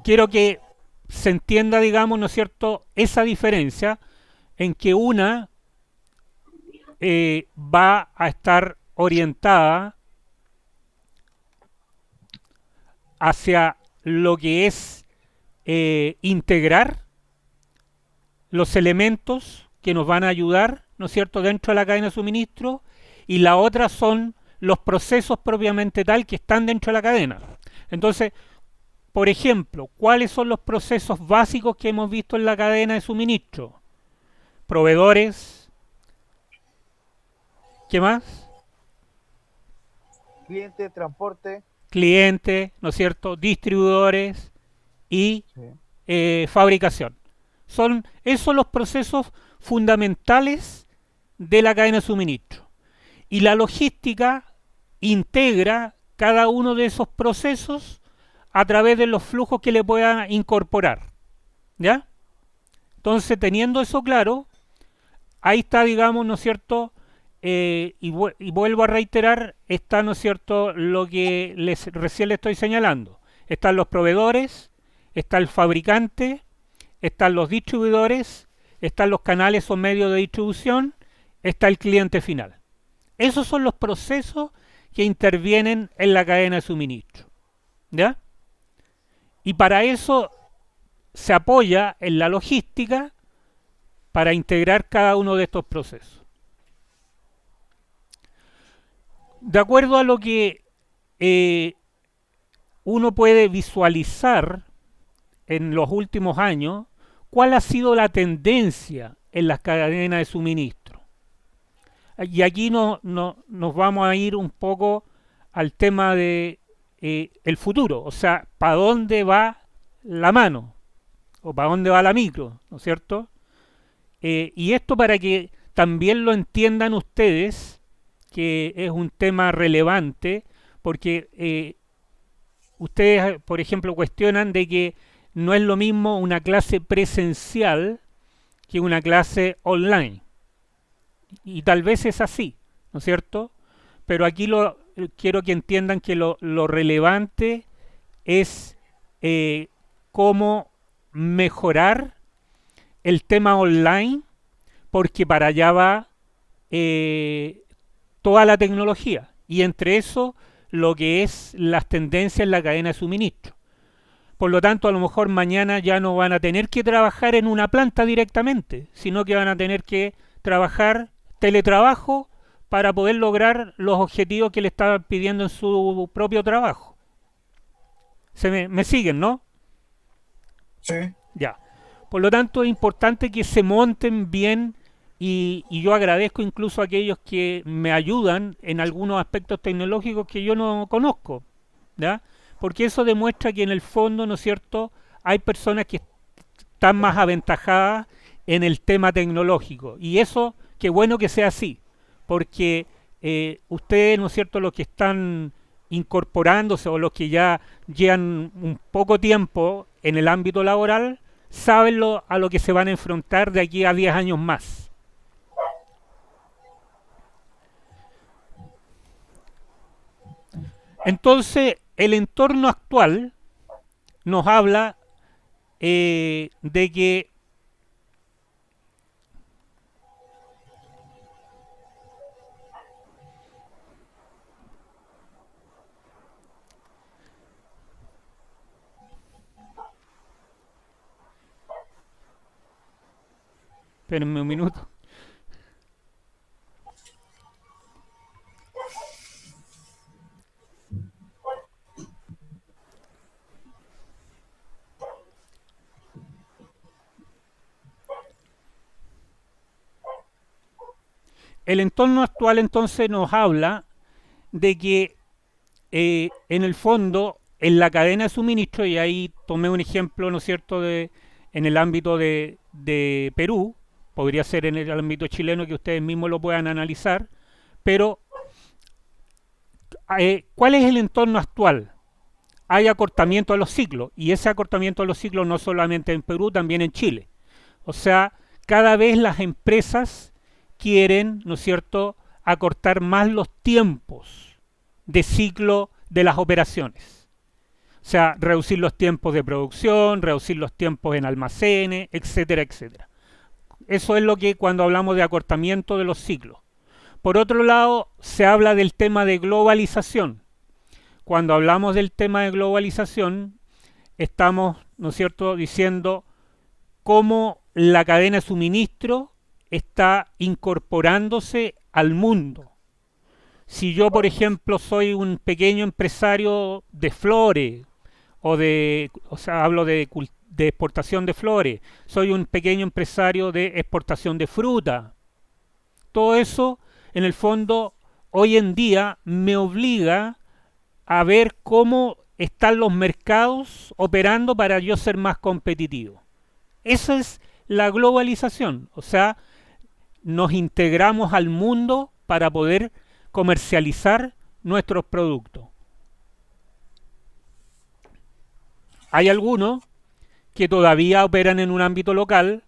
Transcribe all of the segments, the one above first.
quiero que se entienda, digamos, ¿no es cierto?, esa diferencia en que una va a estar orientada hacia lo que es integrar los elementos que nos van a ayudar, ¿no es cierto?, dentro de la cadena de suministro, y la otra son los procesos propiamente tal que están dentro de la cadena. Entonces, por ejemplo, ¿cuáles son los procesos básicos que hemos visto en la cadena de suministro? Proveedores, ¿qué más? Cliente, transporte. Clientes, ¿no es cierto? Distribuidores y Sí. fabricación. Son esos los procesos fundamentales de la cadena de suministro. Y la logística integra cada uno de esos procesos a través de los flujos que le pueda incorporar. ¿Ya? Entonces, teniendo eso claro, ahí está, digamos, ¿no es cierto? Y vuelvo a reiterar, está, ¿no es cierto?, lo que recién le estoy señalando. Están los proveedores, está el fabricante, están los distribuidores, están los canales o medios de distribución, está el cliente final. Esos son los procesos que intervienen en la cadena de suministro. ¿Ya? Y para eso se apoya en la logística para integrar cada uno de estos procesos. De acuerdo a lo que eh, uno puede visualizar en los últimos años, cuál ha sido la tendencia en las cadenas de suministro. Y aquí nos vamos a ir un poco al tema de el futuro, o sea, para dónde va la mano o para dónde va la micro, ¿no es cierto? Y esto para que también lo entiendan ustedes, que es un tema relevante, porque ustedes, por ejemplo, cuestionan de que no es lo mismo una clase presencial que una clase online. Y tal vez es así, ¿no es cierto? Pero aquí quiero que entiendan que lo relevante es cómo mejorar el tema online, porque para allá va eh, toda la tecnología. Y entre eso, lo que es las tendencias en la cadena de suministro. Por lo tanto, a lo mejor mañana ya no van a tener que trabajar en una planta directamente, sino que van a tener que trabajar teletrabajo para poder lograr los objetivos que le estaban pidiendo en su propio trabajo. Me siguen, ¿no? Sí. Ya. Por lo tanto, es importante que se monten bien y yo agradezco incluso a aquellos que me ayudan en algunos aspectos tecnológicos que yo no conozco, ¿ya? Porque eso demuestra que en el fondo, ¿no es cierto?, hay personas que están más aventajadas en el tema tecnológico. Y eso, qué bueno que sea así, porque ustedes, ¿no es cierto?, los que están incorporándose o los que ya llevan un poco tiempo en el ámbito laboral, saben a lo que se van a enfrentar de aquí a 10 años más. Entonces, el entorno actual nos habla de que, espérenme un minuto, el entorno actual entonces nos habla de que en el fondo, en la cadena de suministro, y ahí tomé un ejemplo, ¿no es cierto?, en el ámbito de Perú, podría ser en el ámbito chileno que ustedes mismos lo puedan analizar, pero ¿cuál es el entorno actual? Hay acortamiento de los ciclos, y ese acortamiento de los ciclos no solamente en Perú, también en Chile. O sea, cada vez las empresas quieren, ¿no es cierto?, acortar más los tiempos de ciclo de las operaciones. O sea, reducir los tiempos de producción, reducir los tiempos en almacenes, etcétera, etcétera. Eso es lo que cuando hablamos de acortamiento de los ciclos. Por otro lado, se habla del tema de globalización. Cuando hablamos del tema de globalización, estamos, ¿no es cierto?, diciendo cómo la cadena de suministro está incorporándose al mundo. Si yo, por ejemplo, soy un pequeño empresario de flores, o sea, hablo de exportación de flores, soy un pequeño empresario de exportación de fruta, todo eso, en el fondo, hoy en día me obliga a ver cómo están los mercados operando para yo ser más competitivo. Esa es la globalización, o sea, nos integramos al mundo para poder comercializar nuestros productos. Hay algunos que todavía operan en un ámbito local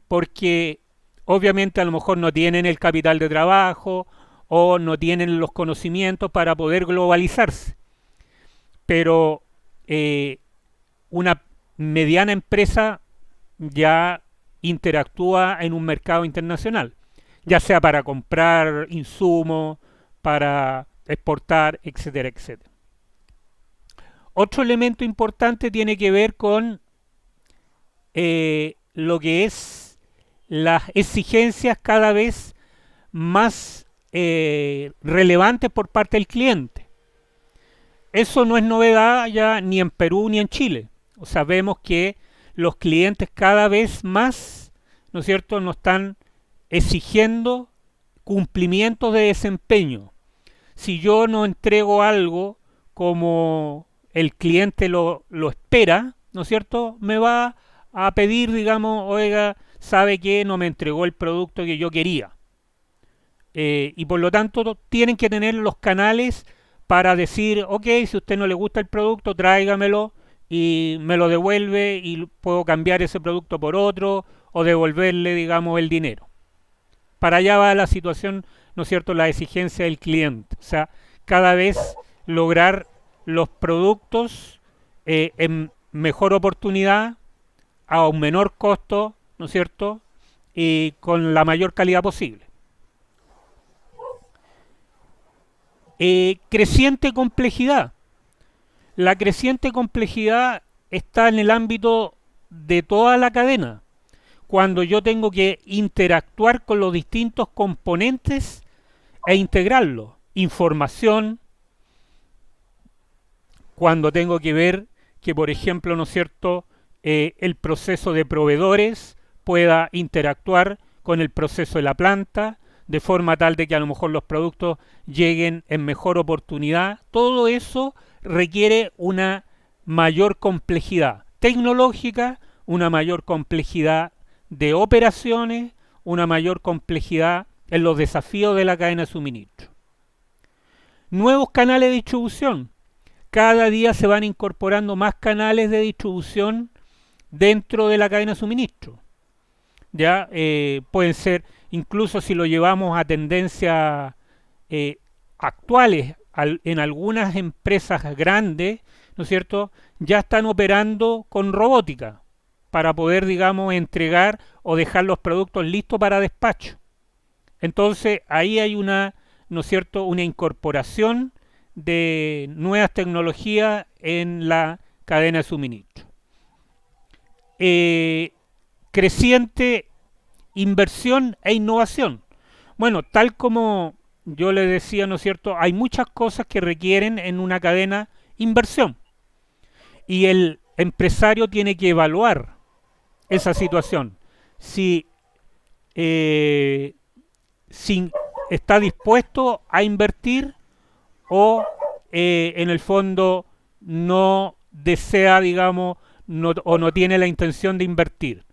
porque obviamente a lo mejor no tienen el capital de trabajo o no tienen los conocimientos para poder globalizarse. Pero una mediana empresa ya interactúa en un mercado internacional, ya sea para comprar insumos, para exportar, etcétera, etcétera. Otro elemento importante tiene que ver con lo que es las exigencias cada vez más relevantes por parte del cliente. Eso no es novedad ya ni en Perú ni en Chile. O sea, vemos que los clientes cada vez más, ¿no es cierto?, nos están exigiendo cumplimientos de desempeño. Si yo no entrego algo como el cliente lo espera, ¿no es cierto?, me va a pedir, digamos, oiga, sabe que no me entregó el producto que yo quería. Y por lo tanto tienen que tener los canales para decir, ok, si a usted no le gusta el producto, tráigamelo y me lo devuelve y puedo cambiar ese producto por otro o devolverle, digamos, el dinero. Para allá va la situación, ¿no es cierto?, la exigencia del cliente. O sea, cada vez lograr los productos en mejor oportunidad, a un menor costo, ¿no es cierto?, y con la mayor calidad posible. Creciente complejidad. La creciente complejidad está en el ámbito de toda la cadena. Cuando yo tengo que interactuar con los distintos componentes e integrarlos. Información, cuando tengo que ver que, por ejemplo, ¿no es cierto?, el proceso de proveedores pueda interactuar con el proceso de la planta, de forma tal de que a lo mejor los productos lleguen en mejor oportunidad. Todo eso requiere una mayor complejidad tecnológica, una mayor complejidad de operaciones, una mayor complejidad en los desafíos de la cadena de suministro. Nuevos canales de distribución. Cada día se van incorporando más canales de distribución dentro de la cadena de suministro. Ya pueden ser, incluso si lo llevamos a tendencias actuales, en algunas empresas grandes, ¿no es cierto?, ya están operando con robótica para poder, digamos, entregar o dejar los productos listos para despacho. Entonces ahí hay una, ¿no es cierto?, una incorporación de nuevas tecnologías en la cadena de suministro. Creciente inversión e innovación. Bueno, tal como yo le decía, ¿no es cierto?, hay muchas cosas que requieren en una cadena inversión. Y el empresario tiene que evaluar esa situación. Si está dispuesto a invertir o en el fondo no desea, digamos, o no tiene la intención de invertir.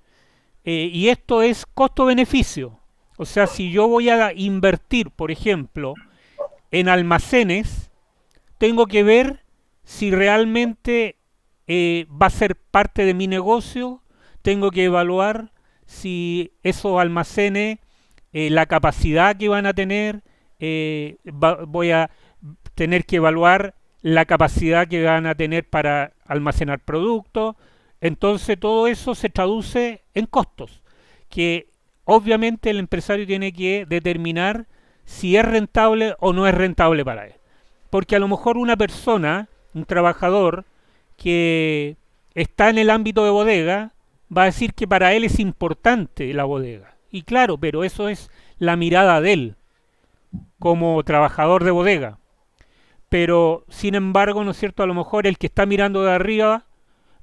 Y esto es costo-beneficio. O sea, si yo voy a invertir, por ejemplo, en almacenes, tengo que ver si realmente va a ser parte de mi negocio. Tengo que evaluar si esos almacenes, la capacidad que van a tener, voy a tener que evaluar la capacidad que van a tener para almacenar productos. Entonces todo eso se traduce en costos, que obviamente el empresario tiene que determinar si es rentable o no es rentable para él. Porque a lo mejor una persona, un trabajador que está en el ámbito de bodega, va a decir que para él es importante la bodega. Y claro, pero eso es la mirada de él como trabajador de bodega. Pero sin embargo, ¿no es cierto? A lo mejor el que está mirando de arriba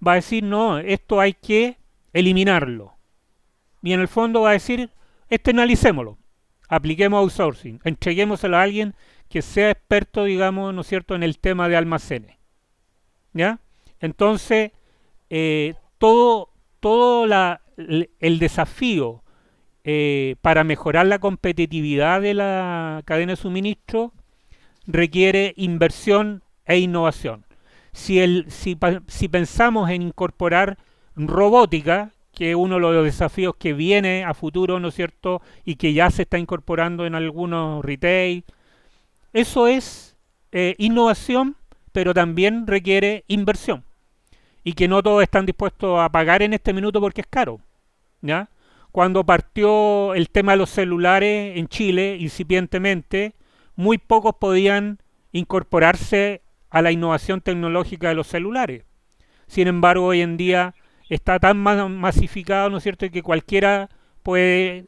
va a decir, no, esto hay que eliminarlo. Y en el fondo va a decir, externalicémoslo, apliquemos outsourcing, entreguémoselo a alguien que sea experto, digamos, ¿no es cierto?, en el tema de almacenes. ¿Ya? Entonces, todo el desafío para mejorar la competitividad de la cadena de suministro requiere inversión e innovación. Si pensamos en incorporar robótica, que es uno de los desafíos que viene a futuro, ¿no es cierto?, y que ya se está incorporando en algunos retail, eso es innovación, pero también requiere inversión. Y que no todos están dispuestos a pagar en este minuto porque es caro. ¿Ya? Cuando partió el tema de los celulares en Chile, incipientemente, muy pocos podían incorporarse a la innovación tecnológica de los celulares. Sin embargo, hoy en día está tan masificado, ¿no es cierto?, que cualquiera puede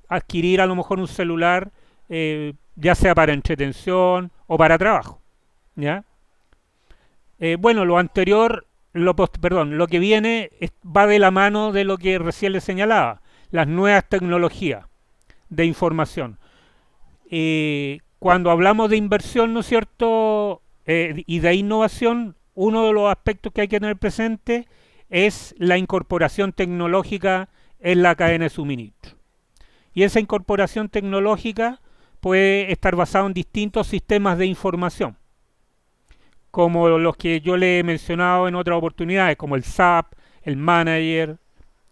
adquirir a lo mejor un celular, ya sea para entretención o para trabajo. ¿Ya? Bueno, lo anterior, lo que viene va de la mano de lo que recién le señalaba, las nuevas tecnologías de información. Cuando hablamos de inversión, ¿no es cierto?, y de innovación, uno de los aspectos que hay que tener presente es la incorporación tecnológica en la cadena de suministro. Y esa incorporación tecnológica puede estar basada en distintos sistemas de información, como los que yo le he mencionado en otras oportunidades, como el SAP, el Manager,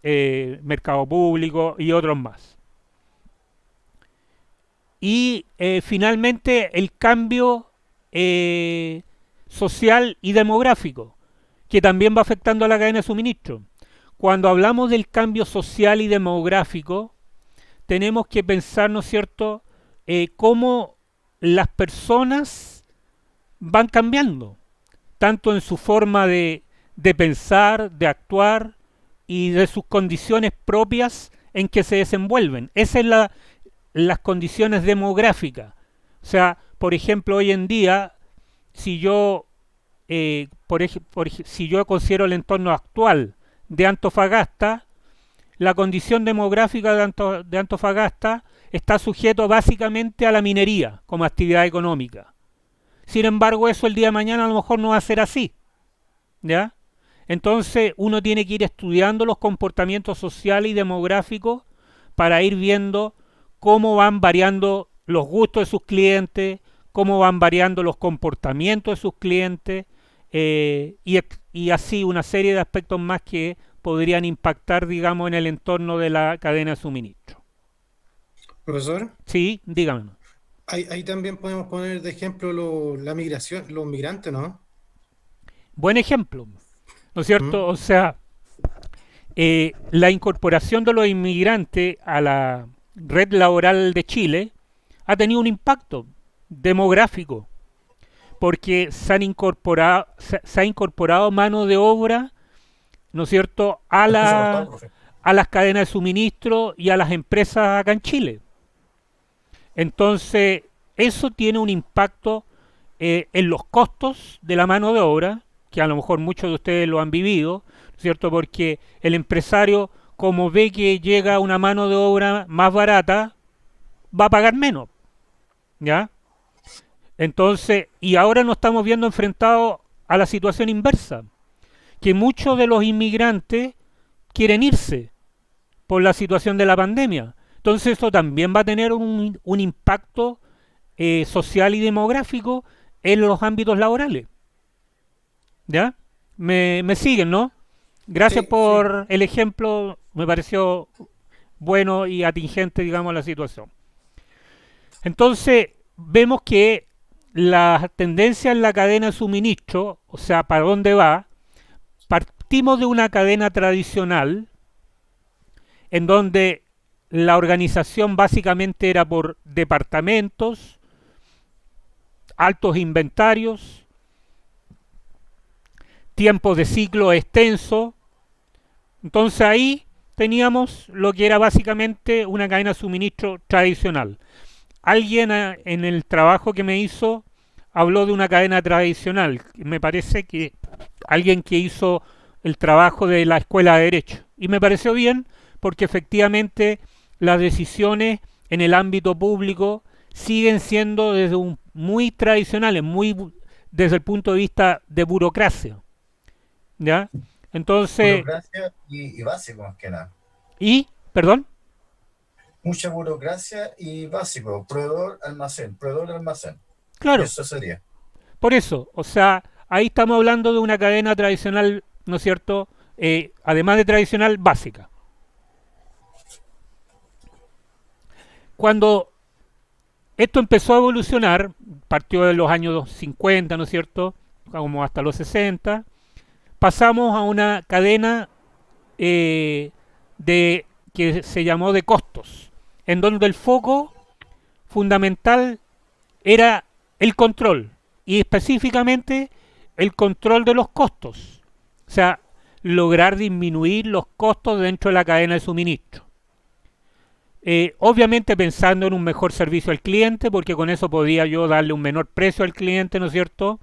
Mercado Público y otros más. Y finalmente el cambio social y demográfico, que también va afectando a la cadena de suministro. Cuando hablamos del cambio social y demográfico, tenemos que pensar, ¿no es cierto?, cómo las personas van cambiando, tanto en su forma de pensar, de actuar y de sus condiciones propias en que se desenvuelven. Esas son las condiciones demográficas. O sea, por ejemplo, hoy en día, si yo, si yo considero el entorno actual de Antofagasta, la condición demográfica de Antofagasta está sujeto básicamente a la minería como actividad económica. Sin embargo, eso el día de mañana a lo mejor no va a ser así. ¿Ya? Entonces uno tiene que ir estudiando los comportamientos sociales y demográficos para ir viendo cómo van variando los gustos de sus clientes, cómo van variando los comportamientos de sus clientes, y así una serie de aspectos más que podrían impactar, digamos, en el entorno de la cadena de suministro. Profesor, Sí, dígame. ahí también podemos poner de ejemplo la migración, los migrantes, ¿no? Buen ejemplo, ¿no es cierto? ¿Mm? O sea, la incorporación de los inmigrantes a la red laboral de Chile ha tenido un impacto demográfico, porque se ha incorporado mano de obra, ¿no es cierto?, Lo escucho cortado, profe. a las cadenas de suministro y a las empresas acá en Chile. Entonces, eso tiene un impacto en los costos de la mano de obra, que a lo mejor muchos de ustedes lo han vivido, ¿cierto? Porque el empresario, como ve que llega una mano de obra más barata, va a pagar menos, ¿ya? Entonces, y ahora nos estamos viendo enfrentados a la situación inversa, que muchos de los inmigrantes quieren irse por la situación de la pandemia. Entonces, eso también va a tener un impacto social y demográfico en los ámbitos laborales. ¿Ya? Me siguen, ¿no? Gracias Sí, sí. por el ejemplo, me pareció bueno y atingente, digamos, a la situación. Entonces, vemos que la tendencia en la cadena de suministro, o sea, para dónde va, partimos de una cadena tradicional en donde la organización básicamente era por departamentos, altos inventarios, tiempos de ciclo extenso. Entonces ahí teníamos lo que era básicamente una cadena de suministro tradicional. Alguien en el trabajo que me hizo habló de una cadena tradicional. Me parece que alguien que hizo el trabajo de la escuela de Derecho. Y me pareció bien porque efectivamente las decisiones en el ámbito público siguen siendo desde muy tradicionales, muy desde el punto de vista de burocracia. ¿Ya? Entonces, Burocracia y básico más que nada. y, perdón, Mucha burocracia y básico. Proveedor, almacén. claro, Eso sería. por eso, o sea, ahí estamos hablando de una cadena tradicional, ¿no es cierto? Además de tradicional, básica. Cuando esto empezó a evolucionar, partió de los años 50, ¿no es cierto? Como hasta los 60, pasamos a una cadena de que se llamó de costos, en donde el foco fundamental era el control y específicamente el control de los costos, o sea, lograr disminuir los costos dentro de la cadena de suministro. Obviamente pensando en un mejor servicio al cliente, porque con eso podía yo darle un menor precio al cliente, ¿no es cierto?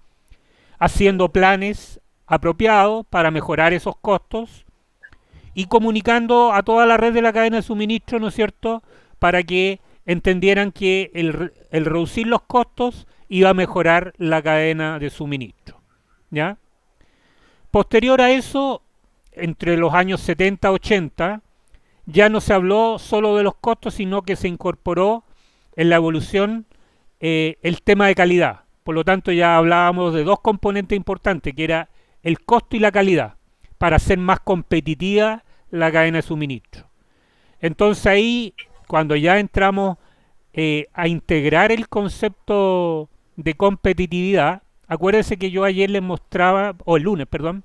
Haciendo planes apropiados para mejorar esos costos y comunicando a toda la red de la cadena de suministro, ¿no es cierto?, para que entendieran que el reducir los costos iba a mejorar la cadena de suministro. ¿Ya? Posterior a eso, entre los años 70-80, ya no se habló solo de los costos, sino que se incorporó en la evolución el tema de calidad. Por lo tanto, ya hablábamos de dos componentes importantes, que era el costo y la calidad, para hacer más competitiva la cadena de suministro. Entonces ahí, cuando ya entramos a integrar el concepto de competitividad, acuérdense que yo ayer les mostraba, o el lunes, perdón,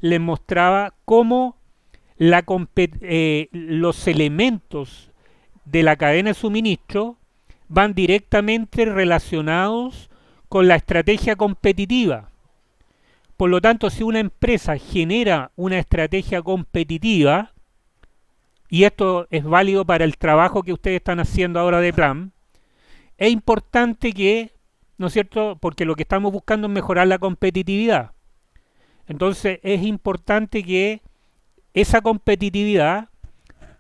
les mostraba cómo los elementos de la cadena de suministro van directamente relacionados con la estrategia competitiva. Por lo tanto, si una empresa genera una estrategia competitiva, y esto es válido para el trabajo que ustedes están haciendo ahora de plan, es importante que, ¿no es cierto?, porque lo que estamos buscando es mejorar la competitividad. Entonces, es importante que esa competitividad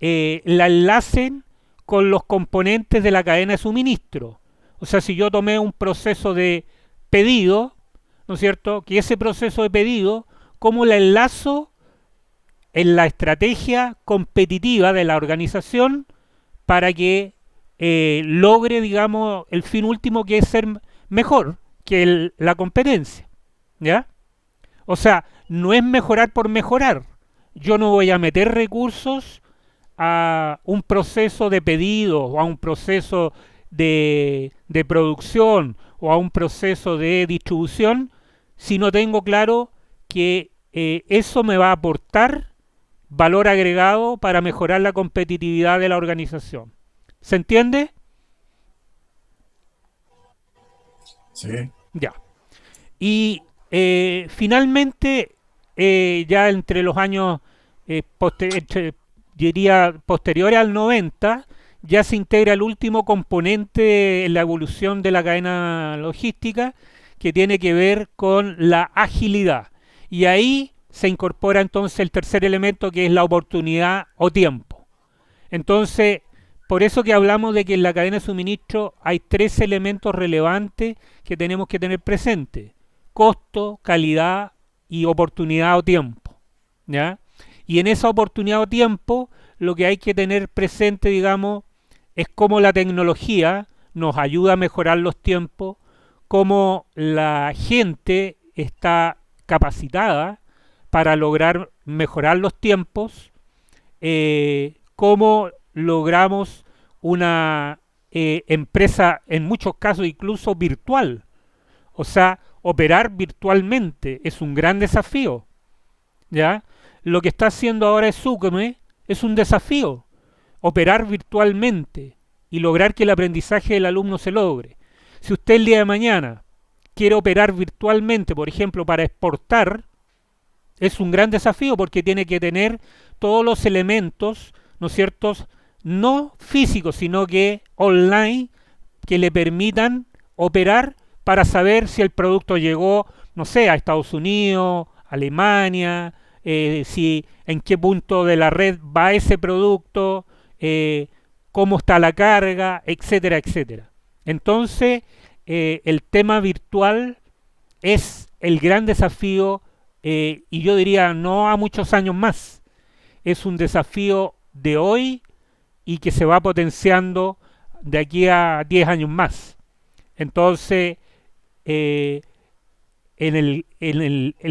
la enlacen con los componentes de la cadena de suministro. O sea, si yo tomé un proceso de pedido, ¿no es cierto?, que ese proceso de pedido, ¿cómo la enlazo en la estrategia competitiva de la organización para que logre, digamos, el fin último, que es ser mejor que la competencia? ¿Ya? O sea, no es mejorar por mejorar. Yo no voy a meter recursos a un proceso de pedido o a un proceso de producción o a un proceso de distribución si no tengo claro que eso me va a aportar valor agregado para mejorar la competitividad de la organización. ¿Se entiende? Sí. Ya. Y finalmente, ya entre los años diría posteriores al 90, ya se integra el último componente en la evolución de la cadena logística, que tiene que ver con la agilidad. Y ahí se incorpora entonces el tercer elemento, que es la oportunidad o tiempo. Entonces, por eso que hablamos de que en la cadena de suministro hay tres elementos relevantes que tenemos que tener presentes: costo, calidad y oportunidad o tiempo. ¿Ya? Y en esa oportunidad o tiempo, lo que hay que tener presente, digamos, es cómo la tecnología nos ayuda a mejorar los tiempos, cómo la gente está capacitada para lograr mejorar los tiempos, cómo logramos una empresa, en muchos casos incluso virtual, O sea, operar virtualmente es un gran desafío, ¿ya? Lo que está haciendo ahora Zuckerberg es un desafío, operar virtualmente y lograr que el aprendizaje del alumno se logre. Si usted el día de mañana quiere operar virtualmente, por ejemplo, para exportar, es un gran desafío porque tiene que tener todos los elementos, ¿no es cierto?, no físicos, sino que online, que le permitan operar para saber si el producto llegó, no sé, a Estados Unidos, Alemania, si en qué punto de la red va ese producto, cómo está la carga, etcétera, etcétera. Entonces, el tema virtual es el gran desafío, y yo diría no a muchos años más. Es un desafío de hoy y que se va potenciando de aquí a 10 años más. Entonces, eh, el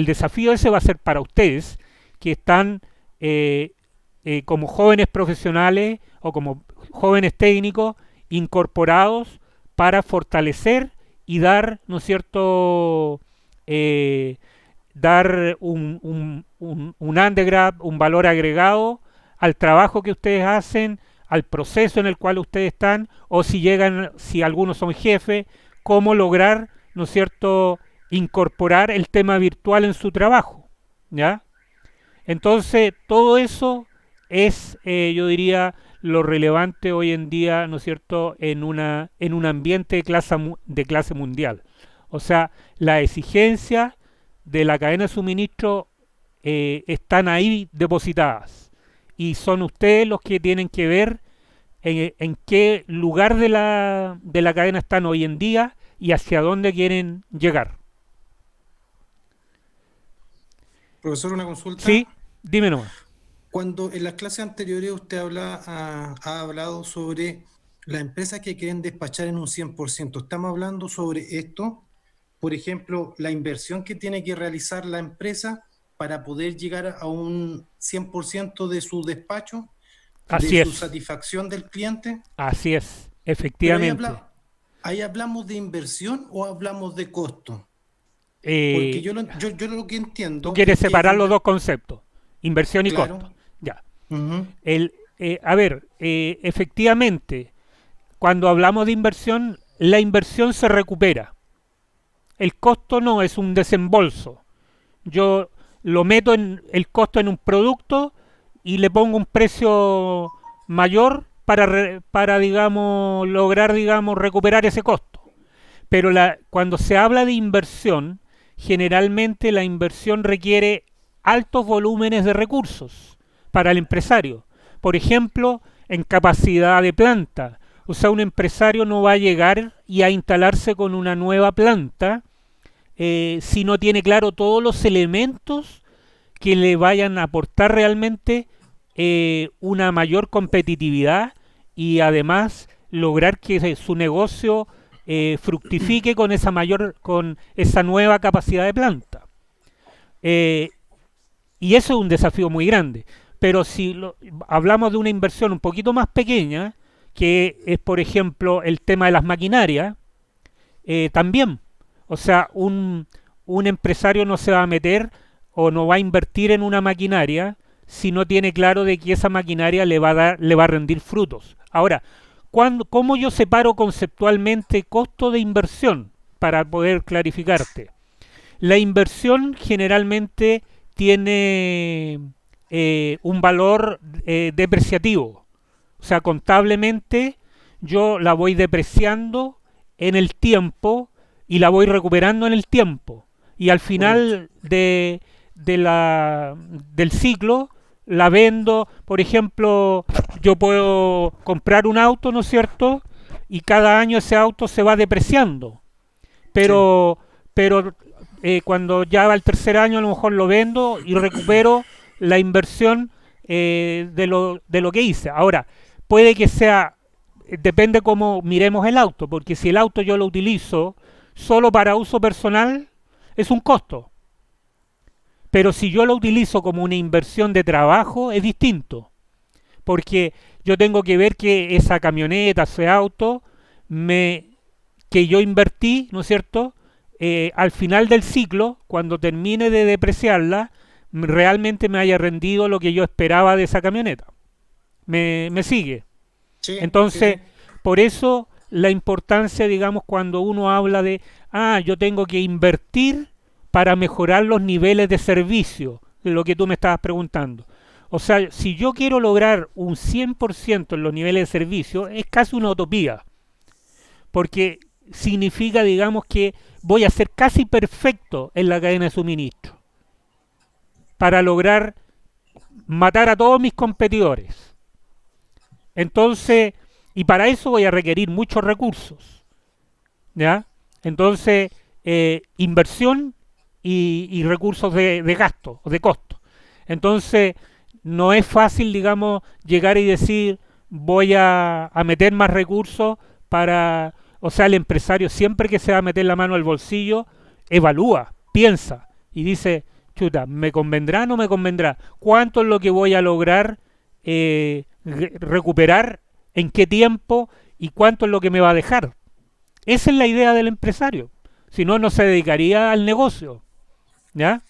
desafío ese va a ser para ustedes que están como jóvenes profesionales o como jóvenes técnicos incorporados para fortalecer y dar, ¿no es cierto?, dar un undergrad, un valor agregado al trabajo que ustedes hacen, al proceso en el cual ustedes están, o si llegan, si algunos son jefes, cómo lograr, ¿no es cierto?, incorporar el tema virtual en su trabajo, ¿ya? Entonces, todo eso es, yo diría, lo relevante hoy en día, ¿no es cierto?, en un ambiente de clase mundial. O sea, las exigencias de la cadena de suministro están ahí depositadas y son ustedes los que tienen que ver en qué lugar de la cadena están hoy en día y hacia dónde quieren llegar. Profesor, una consulta. Sí, dime nomás. Cuando en las clases anteriores usted ha hablado sobre las empresas que quieren despachar en un 100%, ¿estamos hablando sobre esto? Por ejemplo, la inversión que tiene que realizar la empresa para poder llegar a un 100% de su despacho, Así de su es, satisfacción del cliente. así es, Pero efectivamente. ahí hablamos de inversión o hablamos de costo. Porque Eh, yo lo que Tú entiendo quieres es que, separar los dos conceptos, inversión y costo. claro, Ya. ujú, A ver, efectivamente, cuando hablamos de inversión, la inversión se recupera. El costo no es un desembolso. Yo lo meto en el costo en un producto y le pongo un precio mayor para digamos, lograr, digamos, recuperar ese costo. Pero cuando se habla de inversión, generalmente la inversión requiere altos volúmenes de recursos para el empresario. Por ejemplo, en capacidad de planta. O sea, un empresario no va a llegar y a instalarse con una nueva planta si no tiene claro todos los elementos que le vayan a aportar realmente una mayor competitividad y además lograr que su negocio fructifique con esa nueva capacidad de planta. Eh, y eso es un desafío muy grande. Pero si hablamos de una inversión un poquito más pequeña, que es por ejemplo el tema de las maquinarias, también. O sea, un empresario no se va a meter o no va a invertir en una maquinaria si no tiene claro de que esa maquinaria le va a rendir frutos. Ahora, ¿cómo yo separo conceptualmente costo de inversión para poder clarificarte? La inversión generalmente tiene un valor depreciativo. O sea, contablemente yo la voy depreciando en el tiempo y la voy recuperando en el tiempo. Y al correcto. final del ciclo la vendo. Por ejemplo, yo puedo comprar un auto, ¿no es cierto? Y cada año ese auto se va depreciando. Sí, Pero cuando ya va el tercer año a lo mejor lo vendo y recupero la inversión de lo que hice. Ahora, puede que sea, depende cómo miremos el auto, porque si el auto yo lo utilizo solo para uso personal, es un costo. Pero si yo lo utilizo como una inversión de trabajo, es distinto. Porque yo tengo que ver que esa camioneta, ese auto, que yo invertí, ¿no es cierto?, al final del ciclo, cuando termine de depreciarla, realmente me haya rendido lo que yo esperaba de esa camioneta. ¿Me sigue? Sí, sí, Entonces, sí. por eso la importancia, digamos, cuando uno habla de, yo tengo que invertir para mejorar los niveles de servicio, de lo que tú me estabas preguntando. O sea, si yo quiero lograr un 100% en los niveles de servicio, es casi una utopía, porque significa, digamos, que voy a ser casi perfecto en la cadena de suministro para lograr matar a todos mis competidores. Entonces, y para eso voy a requerir muchos recursos, ¿ya? Entonces, inversión y recursos de gasto o de costo. Entonces, no es fácil, digamos, llegar y decir voy a meter más recursos para... O sea, el empresario siempre que se va a meter la mano al bolsillo, evalúa, piensa y dice, chuta, ¿me convendrá o no me convendrá? ¿Cuánto es lo que voy a lograr recuperar? ¿En qué tiempo? ¿Y cuánto es lo que me va a dejar? Esa es la idea del empresario. Si no, no se dedicaría al negocio. ¿Ya?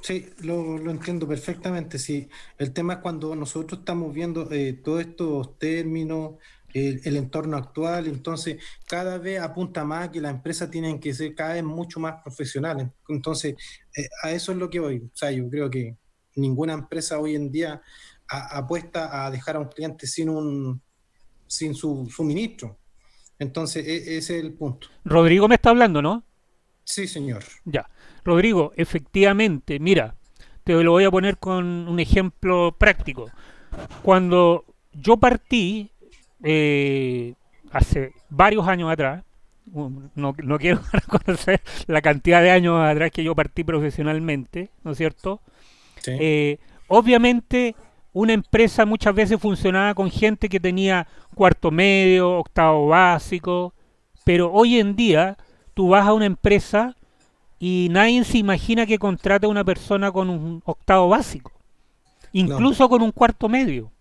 Sí, lo entiendo perfectamente. Sí, el tema es cuando nosotros estamos viendo todos estos términos, el entorno actual, entonces cada vez apunta más a que las empresas tienen que ser cada vez mucho más profesionales. Entonces, a eso es lo que voy. O sea, yo creo que ninguna empresa hoy en día apuesta a dejar a un cliente sin su suministro. Entonces, ese es el punto. Rodrigo me está hablando, ¿no? Sí, señor. Ya. Rodrigo, efectivamente, mira, te lo voy a poner con un ejemplo práctico. Cuando yo partí, hace varios años atrás, no quiero reconocer la cantidad de años atrás que yo partí profesionalmente, ¿no es cierto? Sí, Obviamente una empresa muchas veces funcionaba con gente que tenía cuarto medio, octavo básico, pero hoy en día tú vas a una empresa y nadie se imagina que contrate a una persona con un octavo básico, no. incluso con un cuarto medio.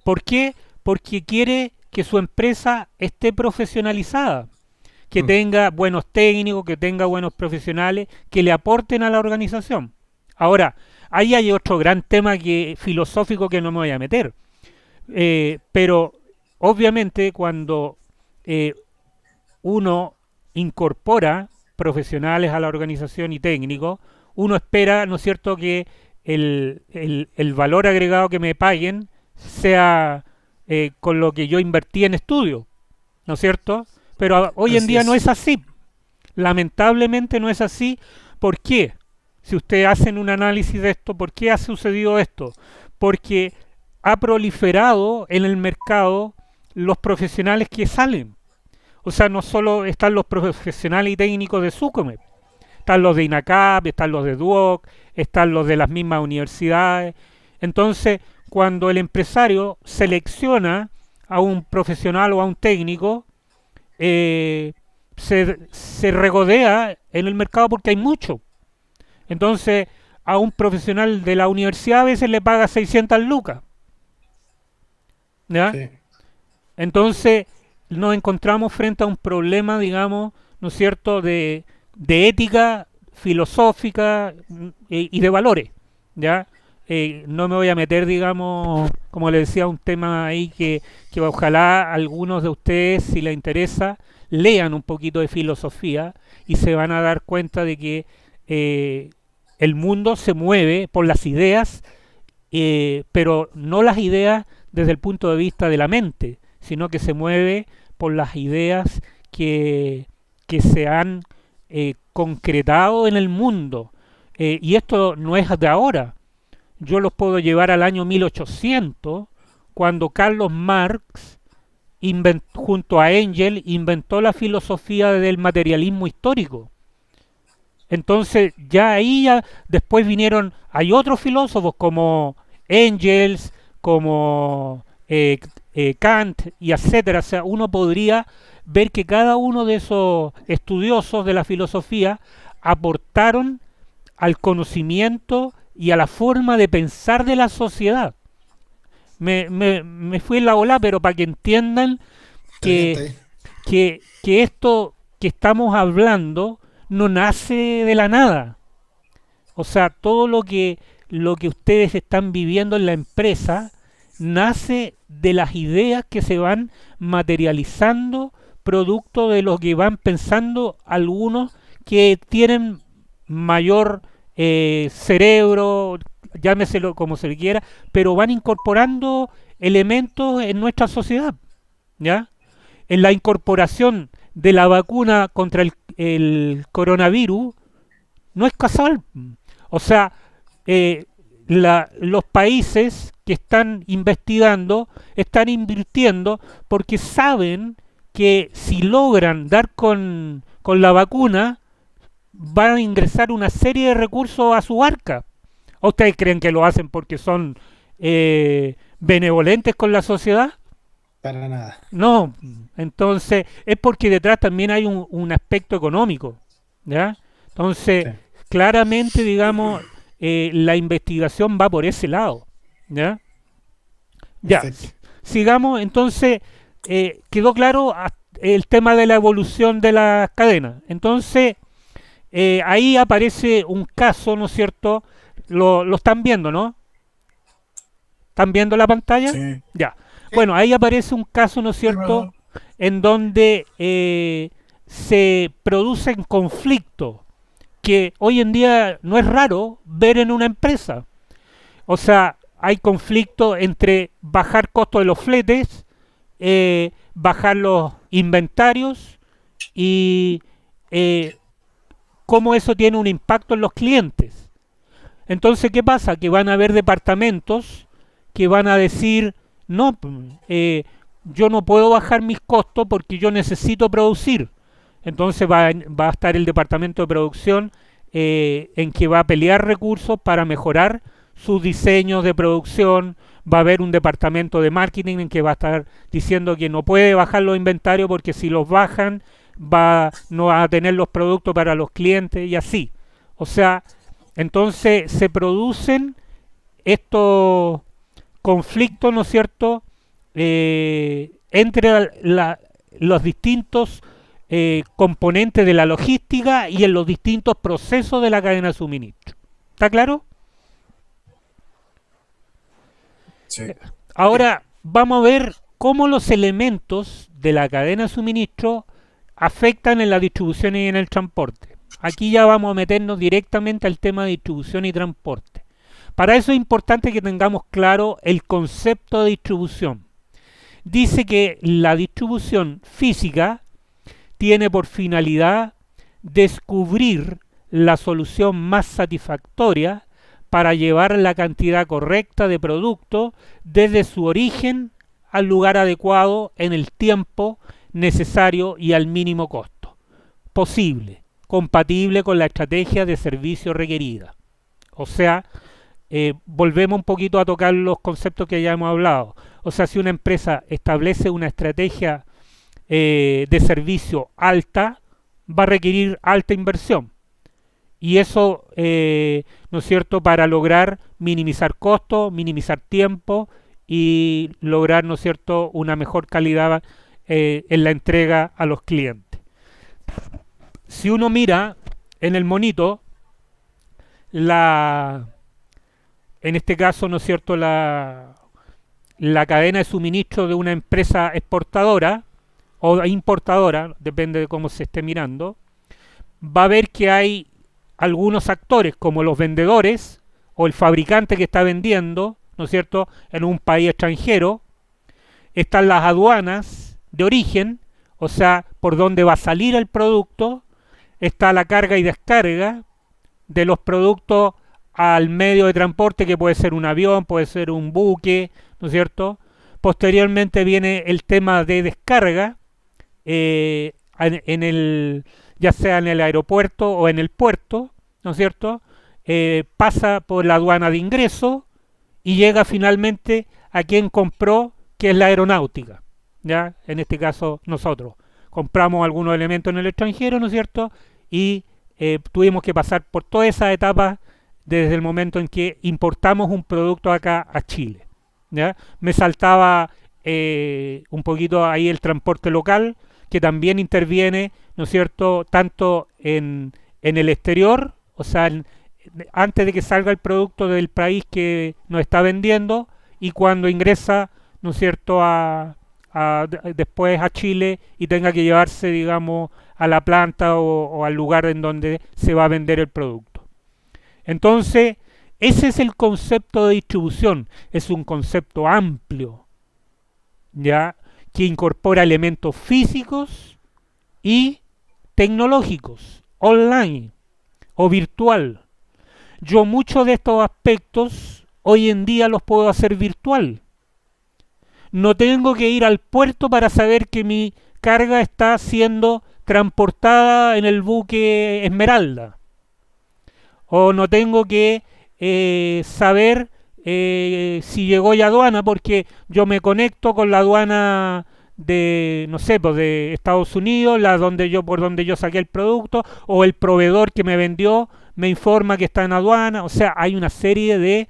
¿Por qué? Porque quiere que su empresa esté profesionalizada, que Mm, tenga buenos técnicos, que tenga buenos profesionales, que le aporten a la organización. Ahora, ahí hay otro gran tema filosófico que no me voy a meter, pero obviamente cuando eh, uno incorpora profesionales a la organización y técnicos, uno espera, ¿no es cierto?, que el valor agregado que me paguen sea con lo que yo invertí en estudio, ¿no es cierto? Pero hoy en así día no es. es así. Lamentablemente no es así. ¿Por qué? Si ustedes hacen un análisis de esto, ¿por qué ha sucedido esto? Porque ha proliferado en el mercado los profesionales que salen. O sea, no solo están los profesionales y técnicos de SUCOMEP, están los de INACAP, están los de DUOC, están los de las mismas universidades. Entonces, cuando el empresario selecciona a un profesional o a un técnico, se regodea en el mercado porque hay mucho. Entonces, a un profesional de la universidad a veces le paga 600 lucas. ¿Ya? Sí. Entonces, nos encontramos frente a un problema, digamos, ¿no es cierto?, de ética filosófica y de valores, ¿ya? No me voy a meter, digamos, como le decía, un tema ahí que ojalá algunos de ustedes, si les interesa, lean un poquito de filosofía y se van a dar cuenta de que el mundo se mueve por las ideas, pero no las ideas desde el punto de vista de la mente, sino que se mueve por las ideas que se han concretado en el mundo. Y esto no es de ahora. Yo los puedo llevar al año 1800, cuando Carlos Marx, junto a Engel, inventó la filosofía del materialismo histórico. Entonces ya ahí después vinieron, hay otros filósofos como Engels, como Kant y etcétera. O sea, uno podría ver que cada uno de esos estudiosos de la filosofía aportaron al conocimiento y a la forma de pensar de la sociedad. Me fui en la ola, pero para que entiendan Está bien, está que, bien. que esto que estamos hablando no nace de la nada. O sea, todo lo que ustedes están viviendo en la empresa nace de las ideas que se van materializando producto de lo que van pensando algunos que tienen mayor cerebro, llámeselo como se le quiera, pero van incorporando elementos en nuestra sociedad, ¿ya? En la incorporación de la vacuna contra el coronavirus no es casual. O sea, los países que están investigando están invirtiendo porque saben que si logran dar con la vacuna, van a ingresar una serie de recursos a su arca. ¿O ustedes creen que lo hacen porque son benevolentes con la sociedad? Para nada. No, entonces es porque detrás también hay un aspecto económico, ¿ya? Entonces, Sí. claramente, digamos, la investigación va por ese lado, ¿ya? Ya, Perfecto. sigamos, entonces, quedó claro el tema de la evolución de las cadenas. Entonces, ahí aparece un caso, ¿no es cierto? Lo están viendo, ¿no? ¿Están viendo la pantalla? Sí. Ya. Sí. Bueno, ahí aparece un caso, ¿no es Sí, cierto?, profesor. en donde se producen conflictos que hoy en día no es raro ver en una empresa. O sea, hay conflicto entre bajar costos de los fletes, bajar los inventarios y eh, cómo eso tiene un impacto en los clientes. Entonces, ¿qué pasa? Que van a haber departamentos que van a decir, no, yo no puedo bajar mis costos porque yo necesito producir. Entonces va a estar el departamento de producción en que va a pelear recursos para mejorar sus diseños de producción. Va a haber un departamento de marketing en que va a estar diciendo que no puede bajar los inventarios porque si los bajan no va a tener los productos para los clientes y así. O sea, entonces se producen estos conflictos, ¿no es cierto?, entre los distintos componentes de la logística y en los distintos procesos de la cadena de suministro. ¿Está claro? Sí. Ahora vamos a ver cómo los elementos de la cadena de suministro afectan en la distribución y en el transporte. Aquí ya vamos a meternos directamente al tema de distribución y transporte. Para eso es importante que tengamos claro el concepto de distribución. Dice que la distribución física tiene por finalidad descubrir la solución más satisfactoria para llevar la cantidad correcta de producto desde su origen al lugar adecuado en el tiempo necesario y al mínimo costo posible, compatible con la estrategia de servicio requerida. O sea, volvemos un poquito a tocar los conceptos que ya hemos hablado. O sea, si una empresa establece una estrategia de servicio alta, va a requerir alta inversión. Y eso, ¿no es cierto?, para lograr minimizar costos, minimizar tiempo y lograr, ¿no es cierto?, una mejor calidad en la entrega a los clientes. Si uno mira en el monito, en este caso, ¿no es cierto?, la cadena de suministro de una empresa exportadora o importadora, depende de cómo se esté mirando, va a ver que hay algunos actores como los vendedores o el fabricante que está vendiendo, ¿no es cierto?, en un país extranjero. Están las aduanas de origen, o sea, por dónde va a salir el producto. Está la carga y descarga de los productos al medio de transporte, que puede ser un avión, puede ser un buque, ¿no es cierto? Posteriormente viene el tema de descarga, ya sea en el aeropuerto o en el puerto, ¿no es cierto? Pasa por la aduana de ingreso y llega finalmente a quien compró, que es la aeronáutica, ¿ya? En este caso nosotros compramos algunos elementos en el extranjero, ¿no es cierto? Y tuvimos que pasar por todas esas etapas desde el momento en que importamos un producto acá a Chile, ¿ya? Me saltaba un poquito ahí el transporte local, que también interviene, ¿no es cierto?, tanto en el exterior, o sea, antes de que salga el producto del país que nos está vendiendo y cuando ingresa, ¿no es cierto?, después a Chile y tenga que llevarse, digamos, a la planta o al lugar en donde se va a vender el producto. Entonces, ese es el concepto de distribución. Es un concepto amplio, ¿ya?, que incorpora elementos físicos y tecnológicos, online o virtual. Yo muchos de estos aspectos hoy en día los puedo hacer virtual. No tengo que ir al puerto para saber que mi carga está siendo transportada en el buque Esmeralda. O no tengo que saber si llegó ya aduana, porque yo me conecto con la aduana de, no sé, pues de Estados Unidos, por donde yo saqué el producto, o el proveedor que me vendió me informa que está en aduana. O sea, hay una serie de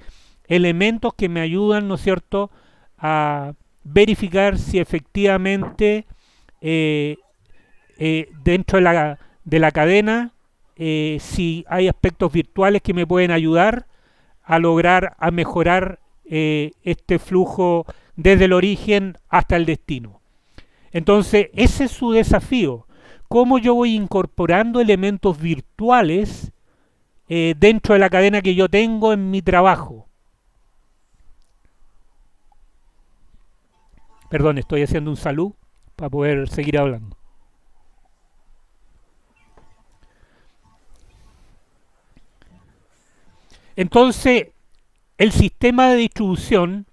elementos que me ayudan, ¿no es cierto?, a verificar si efectivamente dentro de la cadena, si hay aspectos virtuales que me pueden ayudar a mejorar este flujo desde el origen hasta el destino. Entonces, ese es su desafío. ¿Cómo yo voy incorporando elementos virtuales dentro de la cadena que yo tengo en mi trabajo? Perdón, estoy haciendo un salud para poder seguir hablando. Entonces, el sistema de distribución,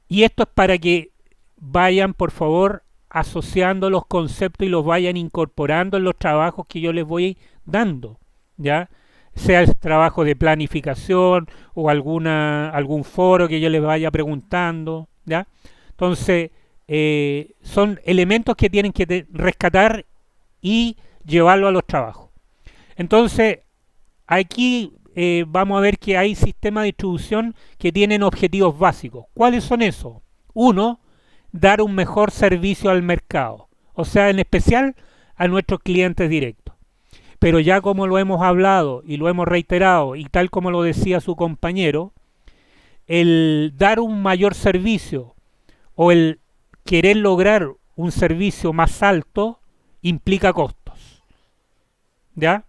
y esto es para que vayan, por favor, asociando los conceptos y los vayan incorporando en los trabajos que yo les voy dando, ¿ya? Sea el trabajo de planificación o algún foro que yo les vaya preguntando, ¿ya? Entonces, son elementos que tienen que rescatar y llevarlo a los trabajos. Entonces, aquí vamos a ver que hay sistemas de distribución que tienen objetivos básicos. ¿Cuáles son esos? Uno, dar un mejor servicio al mercado, o sea, en especial a nuestros clientes directos. Pero ya como lo hemos hablado y lo hemos reiterado, y tal como lo decía su compañero, el dar un mayor servicio o el querer lograr un servicio más alto implica costos, ¿ya?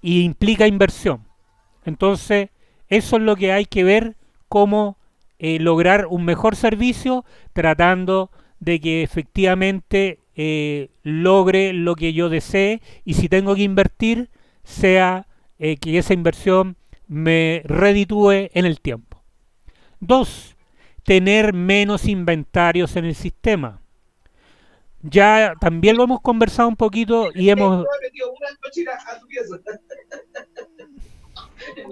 Y implica inversión. Entonces, eso es lo que hay que ver, cómo lograr un mejor servicio tratando de que efectivamente logre lo que yo desee, y si tengo que invertir, sea que esa inversión me reditúe en el tiempo. 2. Tener menos inventarios en el sistema. Ya también lo hemos conversado un poquito y hemos...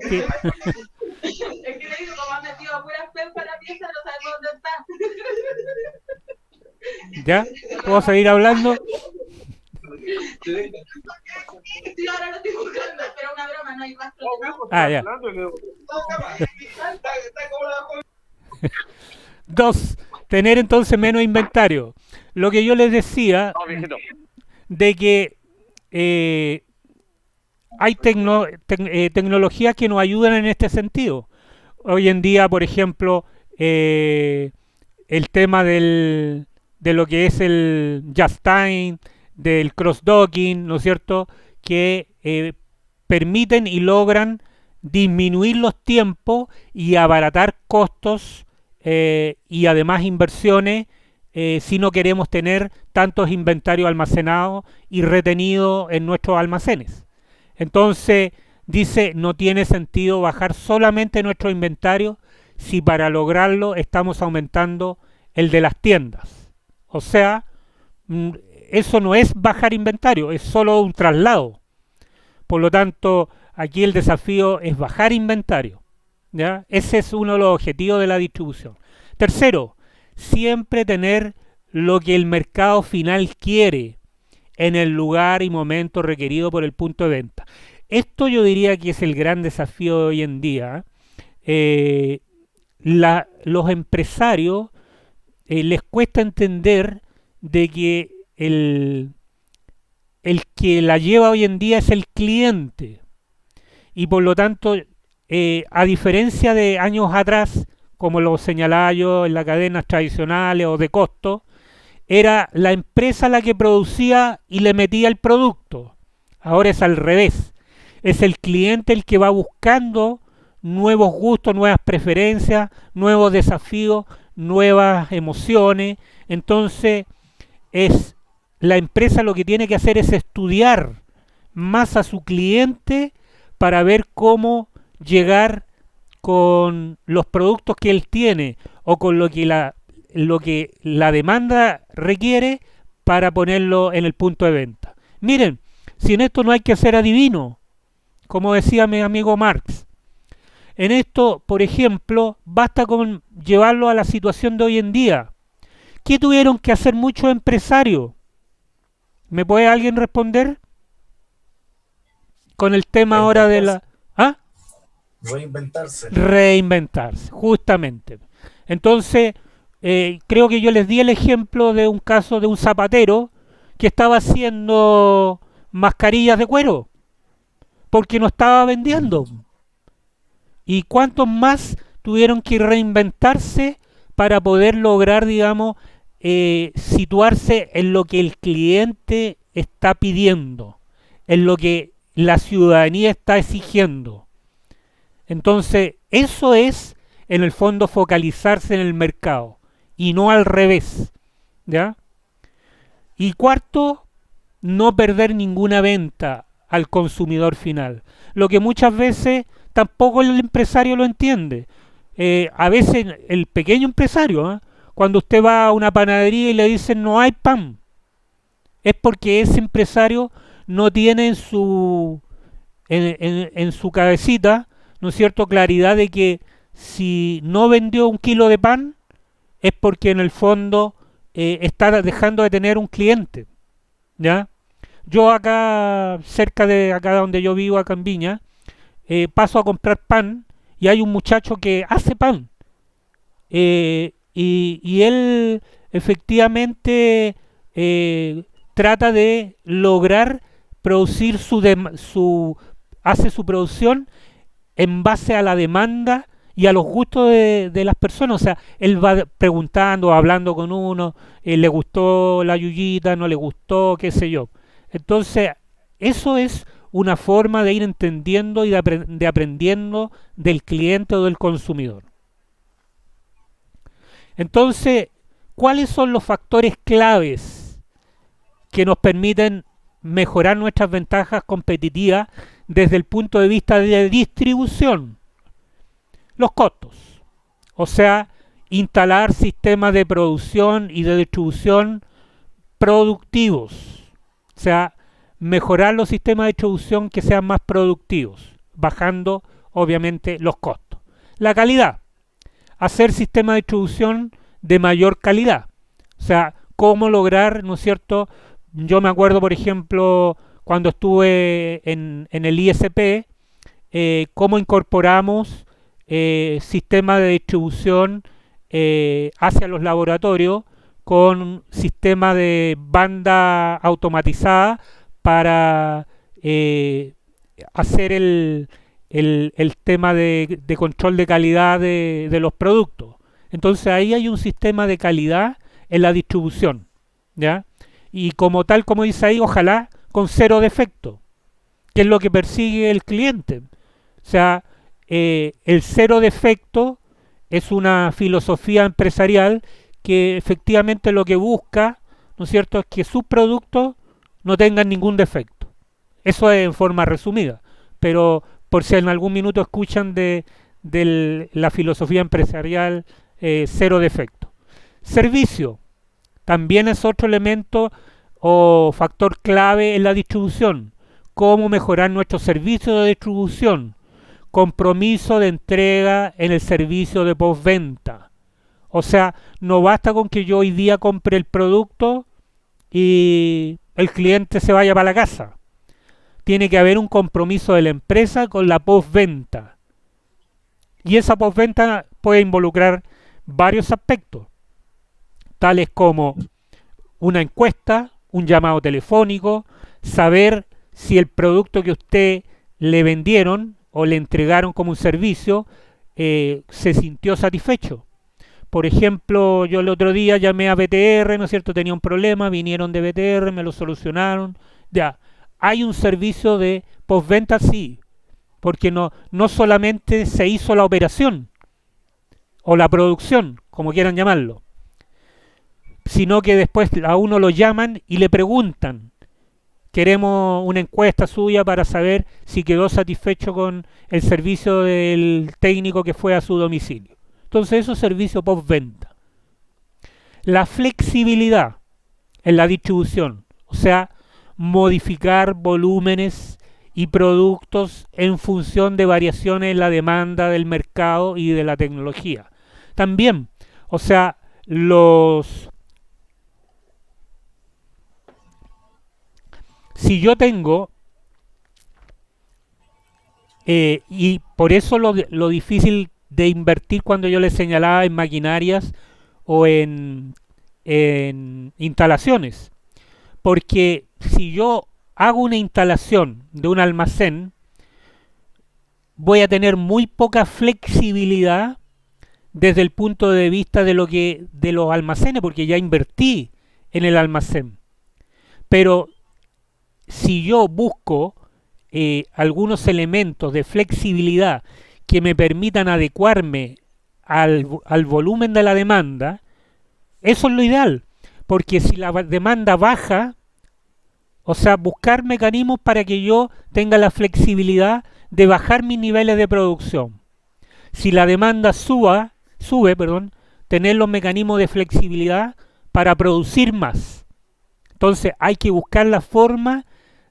¿Qué? Es que le digo, como han metido puras pepas a la pieza, no sabemos dónde está. ¿Ya? ¿Puedo seguir hablando? Sí, ahora lo estoy buscando, pero una broma, no hay más problema. Ah, ya. 2. Tener entonces menos inventario. Lo que yo les decía de que hay tecnologías que nos ayudan en este sentido. Hoy en día, por ejemplo, el tema de lo que es el Just Time, del cross-docking, ¿no es cierto?, que permiten y logran disminuir los tiempos y abaratar costos y además inversiones si no queremos tener tantos inventarios almacenados y retenidos en nuestros almacenes. Entonces, dice, no tiene sentido bajar solamente nuestro inventario si para lograrlo estamos aumentando el de las tiendas. O sea, eso no es bajar inventario, es solo un traslado. Por lo tanto, aquí el desafío es bajar inventario, ¿ya? Ese es uno de los objetivos de la distribución. Tercero, siempre tener lo que el mercado final quiere en el lugar y momento requerido por el punto de venta. Esto yo diría que es el gran desafío de hoy en día. Los empresarios les cuesta entender de que el, el que la lleva hoy en día es el cliente. Y por lo tanto, a diferencia de años atrás, como lo señalaba yo en las cadenas tradicionales o de costo, era la empresa la que producía y le metía el producto. Ahora es al revés. Es el cliente el que va buscando nuevos gustos, nuevas preferencias, nuevos desafíos, nuevas emociones. Entonces, es la empresa lo que tiene que hacer es estudiar más a su cliente para ver cómo llegar con los productos que él tiene o con lo que la demanda requiere para ponerlo en el punto de venta. Miren, si en esto no hay que ser adivino, como decía mi amigo Marx. En esto, por ejemplo, basta con llevarlo a la situación de hoy en día. ¿Qué tuvieron que hacer muchos empresarios? ¿Me puede alguien responder? Con el tema ahora de la... ¿Ah? Reinventarse. Reinventarse, justamente. Entonces, creo que yo les di el ejemplo de un caso de un zapatero que estaba haciendo mascarillas de cuero porque no estaba vendiendo. ¿Y cuántos más tuvieron que reinventarse para poder lograr, digamos, situarse en lo que el cliente está pidiendo, en lo que la ciudadanía está exigiendo? Entonces, eso es, en el fondo, focalizarse en el mercado y no al revés, ¿ya? Y cuarto, no perder ninguna venta al consumidor final, lo que muchas veces tampoco el empresario lo entiende. A veces el pequeño empresario, ¿eh? Cuando usted va a una panadería y le dicen no hay pan, es porque ese empresario no tiene en su cabecita, ¿no es cierto?, claridad de que si no vendió un kilo de pan es porque en el fondo está dejando de tener un cliente, ¿ya? Yo acá, cerca de acá donde yo vivo, acá en Viña, paso a comprar pan y hay un muchacho que hace pan. Y él efectivamente trata de lograr producir hace su producción en base a la demanda y a los gustos de las personas. O sea, él va preguntando, hablando con uno, le gustó la yuyita, no le gustó, qué sé yo. Entonces, eso es una forma de ir entendiendo y de aprendiendo del cliente o del consumidor. Entonces, ¿cuáles son los factores claves que nos permiten mejorar nuestras ventajas competitivas desde el punto de vista de distribución? Los costos. O sea, instalar sistemas de producción y de distribución productivos. O sea, mejorar los sistemas de distribución que sean más productivos, bajando obviamente los costos. La calidad. Hacer sistemas de distribución de mayor calidad. O sea, cómo lograr, ¿no es cierto? Yo me acuerdo, por ejemplo, cuando estuve en el ISP, cómo incorporamos sistemas de distribución hacia los laboratorios con sistema de banda automatizada para hacer el tema de control de calidad de los productos. Entonces ahí hay un sistema de calidad en la distribución, ¿ya? Y como tal, como dice ahí, ojalá con cero defecto, que es lo que persigue el cliente. O sea, el cero defecto es una filosofía empresarial que efectivamente lo que busca, ¿no es cierto?, es que sus productos no tengan ningún defecto. Eso es en forma resumida, pero por si en algún minuto escuchan de la filosofía empresarial, cero defecto. Servicio también es otro elemento o factor clave en la distribución. Cómo mejorar nuestro servicio de distribución. Compromiso de entrega en el servicio de postventa. O sea, no basta con que yo hoy día compre el producto y el cliente se vaya para la casa. Tiene que haber un compromiso de la empresa con la postventa. Y esa postventa puede involucrar varios aspectos, tales como una encuesta, un llamado telefónico, saber si el producto que usted le vendieron o le entregaron como un servicio se sintió satisfecho. Por ejemplo, yo el otro día llamé a BTR, ¿no es cierto? Tenía un problema, vinieron de BTR, me lo solucionaron. Ya, hay un servicio de postventa, sí, porque no solamente se hizo la operación o la producción, como quieran llamarlo, sino que después a uno lo llaman y le preguntan, queremos una encuesta suya para saber si quedó satisfecho con el servicio del técnico que fue a su domicilio. Entonces eso es servicio postventa. La flexibilidad en la distribución, o sea, modificar volúmenes y productos en función de variaciones en la demanda del mercado y de la tecnología. También, o sea, si yo tengo, y por eso lo difícil de invertir cuando yo les señalaba en maquinarias o en instalaciones, porque si yo hago una instalación de un almacén, voy a tener muy poca flexibilidad desde el punto de vista de los almacenes, porque ya invertí en el almacén. Pero si yo busco algunos elementos de flexibilidad que me permitan adecuarme al volumen de la demanda, eso es lo ideal, porque si la demanda baja, o sea, buscar mecanismos para que yo tenga la flexibilidad de bajar mis niveles de producción. Si la demanda sube, tener los mecanismos de flexibilidad para producir más. Entonces hay que buscar la forma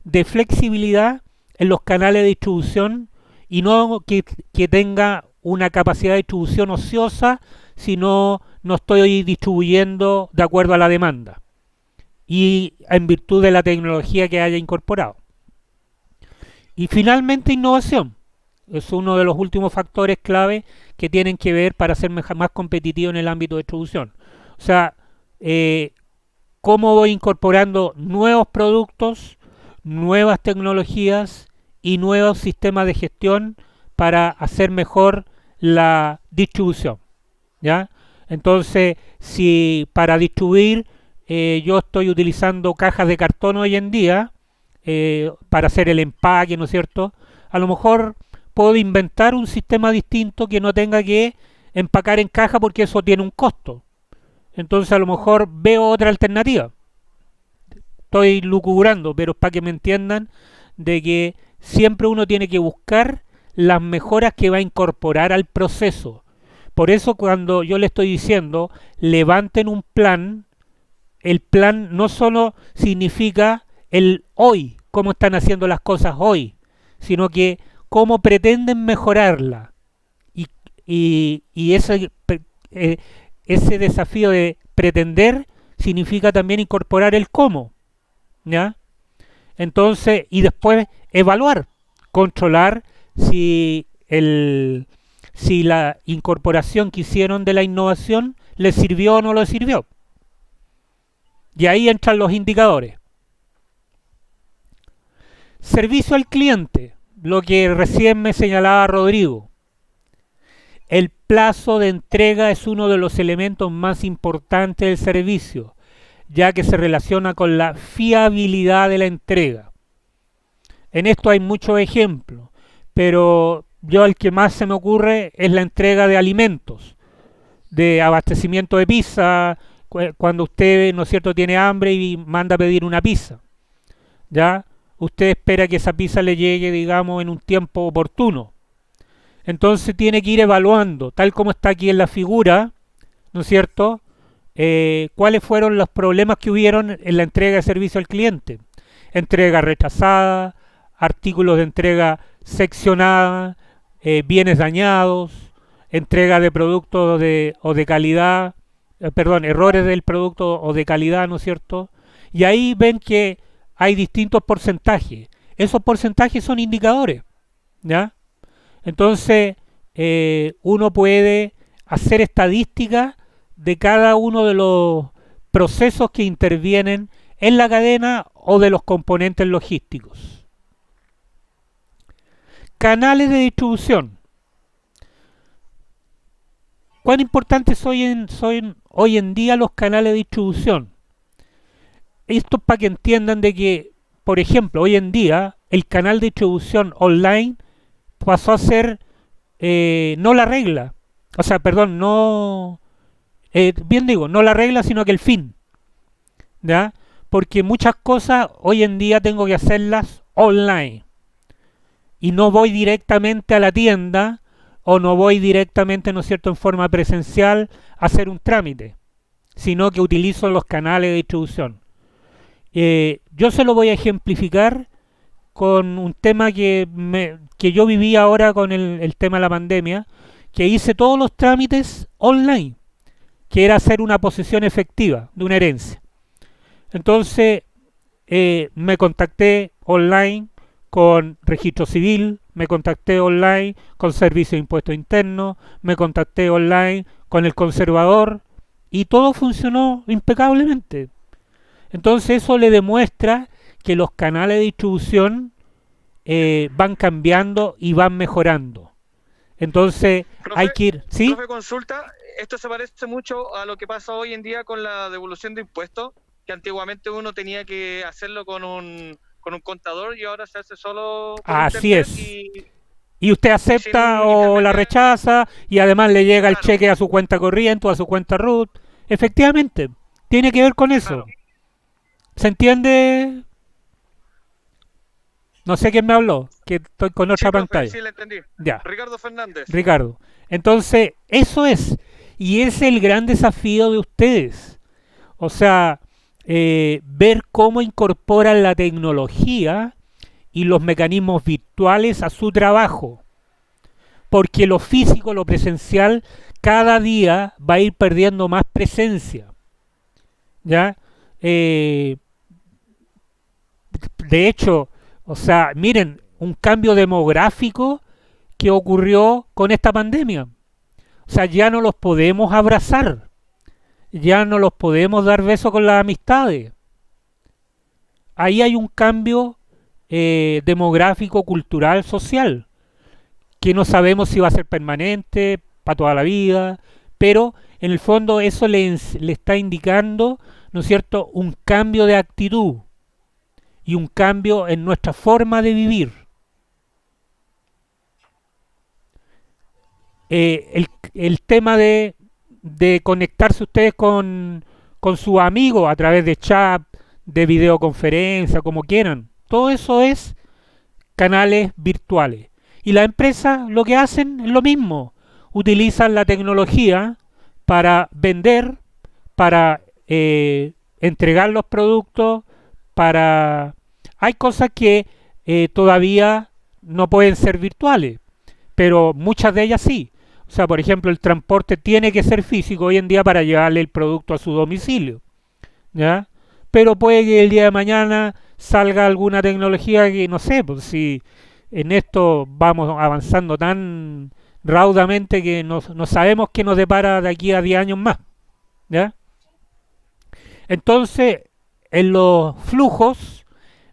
de flexibilidad en los canales de distribución y no que tenga una capacidad de distribución ociosa si no estoy distribuyendo de acuerdo a la demanda y en virtud de la tecnología que haya incorporado. Y finalmente innovación. Es uno de los últimos factores clave que tienen que ver para ser más competitivo en el ámbito de distribución. O sea, cómo voy incorporando nuevos productos, nuevas tecnologías y nuevos sistemas de gestión para hacer mejor la distribución, ¿ya? Entonces, si para distribuir yo estoy utilizando cajas de cartón hoy en día para hacer el empaque, ¿no es cierto? A lo mejor puedo inventar un sistema distinto que no tenga que empacar en caja porque eso tiene un costo. Entonces a lo mejor veo otra alternativa. Estoy lucubrando, pero es para que me entiendan de que siempre uno tiene que buscar las mejoras que va a incorporar al proceso. Por eso cuando yo le estoy diciendo levanten un plan, el plan no solo significa el hoy, cómo están haciendo las cosas hoy, sino que cómo pretenden mejorarla. Y ese desafío de pretender significa también incorporar el cómo, ¿ya? Entonces, y después evaluar, controlar si la incorporación que hicieron de la innovación les sirvió o no les sirvió. Y ahí entran los indicadores. Servicio al cliente, lo que recién me señalaba Rodrigo. El plazo de entrega es uno de los elementos más importantes del servicio, ya que se relaciona con la fiabilidad de la entrega. En esto hay muchos ejemplos, pero yo el que más se me ocurre es la entrega de alimentos, de abastecimiento de pizza, cuando usted, ¿no es cierto?, tiene hambre y manda a pedir una pizza, ¿ya? Usted espera que esa pizza le llegue, digamos, en un tiempo oportuno. Entonces tiene que ir evaluando, tal como está aquí en la figura, ¿no es cierto?, cuáles fueron los problemas que hubieron en la entrega de servicio al cliente. Entrega rechazada, artículos de entrega seccionada, bienes dañados, entrega de productos o de calidad, errores del producto o de calidad, ¿no es cierto? Y ahí ven que hay distintos porcentajes. Esos porcentajes son indicadores, ¿ya? Entonces, uno puede hacer estadísticas de cada uno de los procesos que intervienen en la cadena o de los componentes logísticos. Canales de distribución. ¿Cuán importantes son hoy en día los canales de distribución? Esto es para que entiendan de que, por ejemplo, hoy en día el canal de distribución online pasó a ser no la regla. O sea, perdón, no... bien digo, no la regla, sino que el fin. ¿Ya? Porque muchas cosas hoy en día tengo que hacerlas online. Y no voy directamente a la tienda o no voy directamente, ¿no es cierto?, en forma presencial a hacer un trámite, sino que utilizo los canales de distribución. Yo se lo voy a ejemplificar con un tema que yo viví ahora con el tema de la pandemia, que hice todos los trámites online, que era hacer una posesión efectiva de una herencia. Entonces me contacté online con registro civil, me contacté online con servicio de impuestos internos, me contacté online con el conservador y todo funcionó impecablemente. Entonces eso le demuestra que los canales de distribución van cambiando y van mejorando. Entonces hay que ir... ¿Sí? Profe, consulta, esto se parece mucho a lo que pasa hoy en día con la devolución de impuestos, que antiguamente uno tenía que hacerlo con un contador y ahora se hace solo por Así internet es. Y usted acepta o la rechaza y además le llega el cheque a su cuenta corriente o a su cuenta RUT. Efectivamente, tiene que ver con eso. Claro. ¿Se entiende? No sé quién me habló, que estoy con otra profe, pantalla. sí, le entendí. Ya, Ricardo Fernández. Ricardo. Entonces, eso es. Y es el gran desafío de ustedes. O sea, ver cómo incorporan la tecnología y los mecanismos virtuales a su trabajo. Porque lo físico, lo presencial, cada día va a ir perdiendo más presencia. ¿Ya? De hecho, o sea, miren, un cambio demográfico que ocurrió con esta pandemia. O sea, ya no los podemos abrazar. Ya no los podemos dar besos con las amistades. Ahí hay un cambio demográfico, cultural, social, que no sabemos si va a ser permanente, para toda la vida, pero en el fondo eso le está indicando, ¿no es cierto?, un cambio de actitud y un cambio en nuestra forma de vivir. El tema de conectarse ustedes con sus amigos a través de chat, de videoconferencia, como quieran. Todo eso es canales virtuales. Y las empresas lo que hacen es lo mismo. Utilizan la tecnología para vender, para entregar los productos, para... Hay cosas que todavía no pueden ser virtuales, pero muchas de ellas sí. O sea, por ejemplo, el transporte tiene que ser físico hoy en día para llevarle el producto a su domicilio, ¿ya? Pero puede que el día de mañana salga alguna tecnología que, no sé, pues si en esto vamos avanzando tan raudamente que no sabemos qué nos depara de aquí a 10 años más, ¿ya? Entonces, en los flujos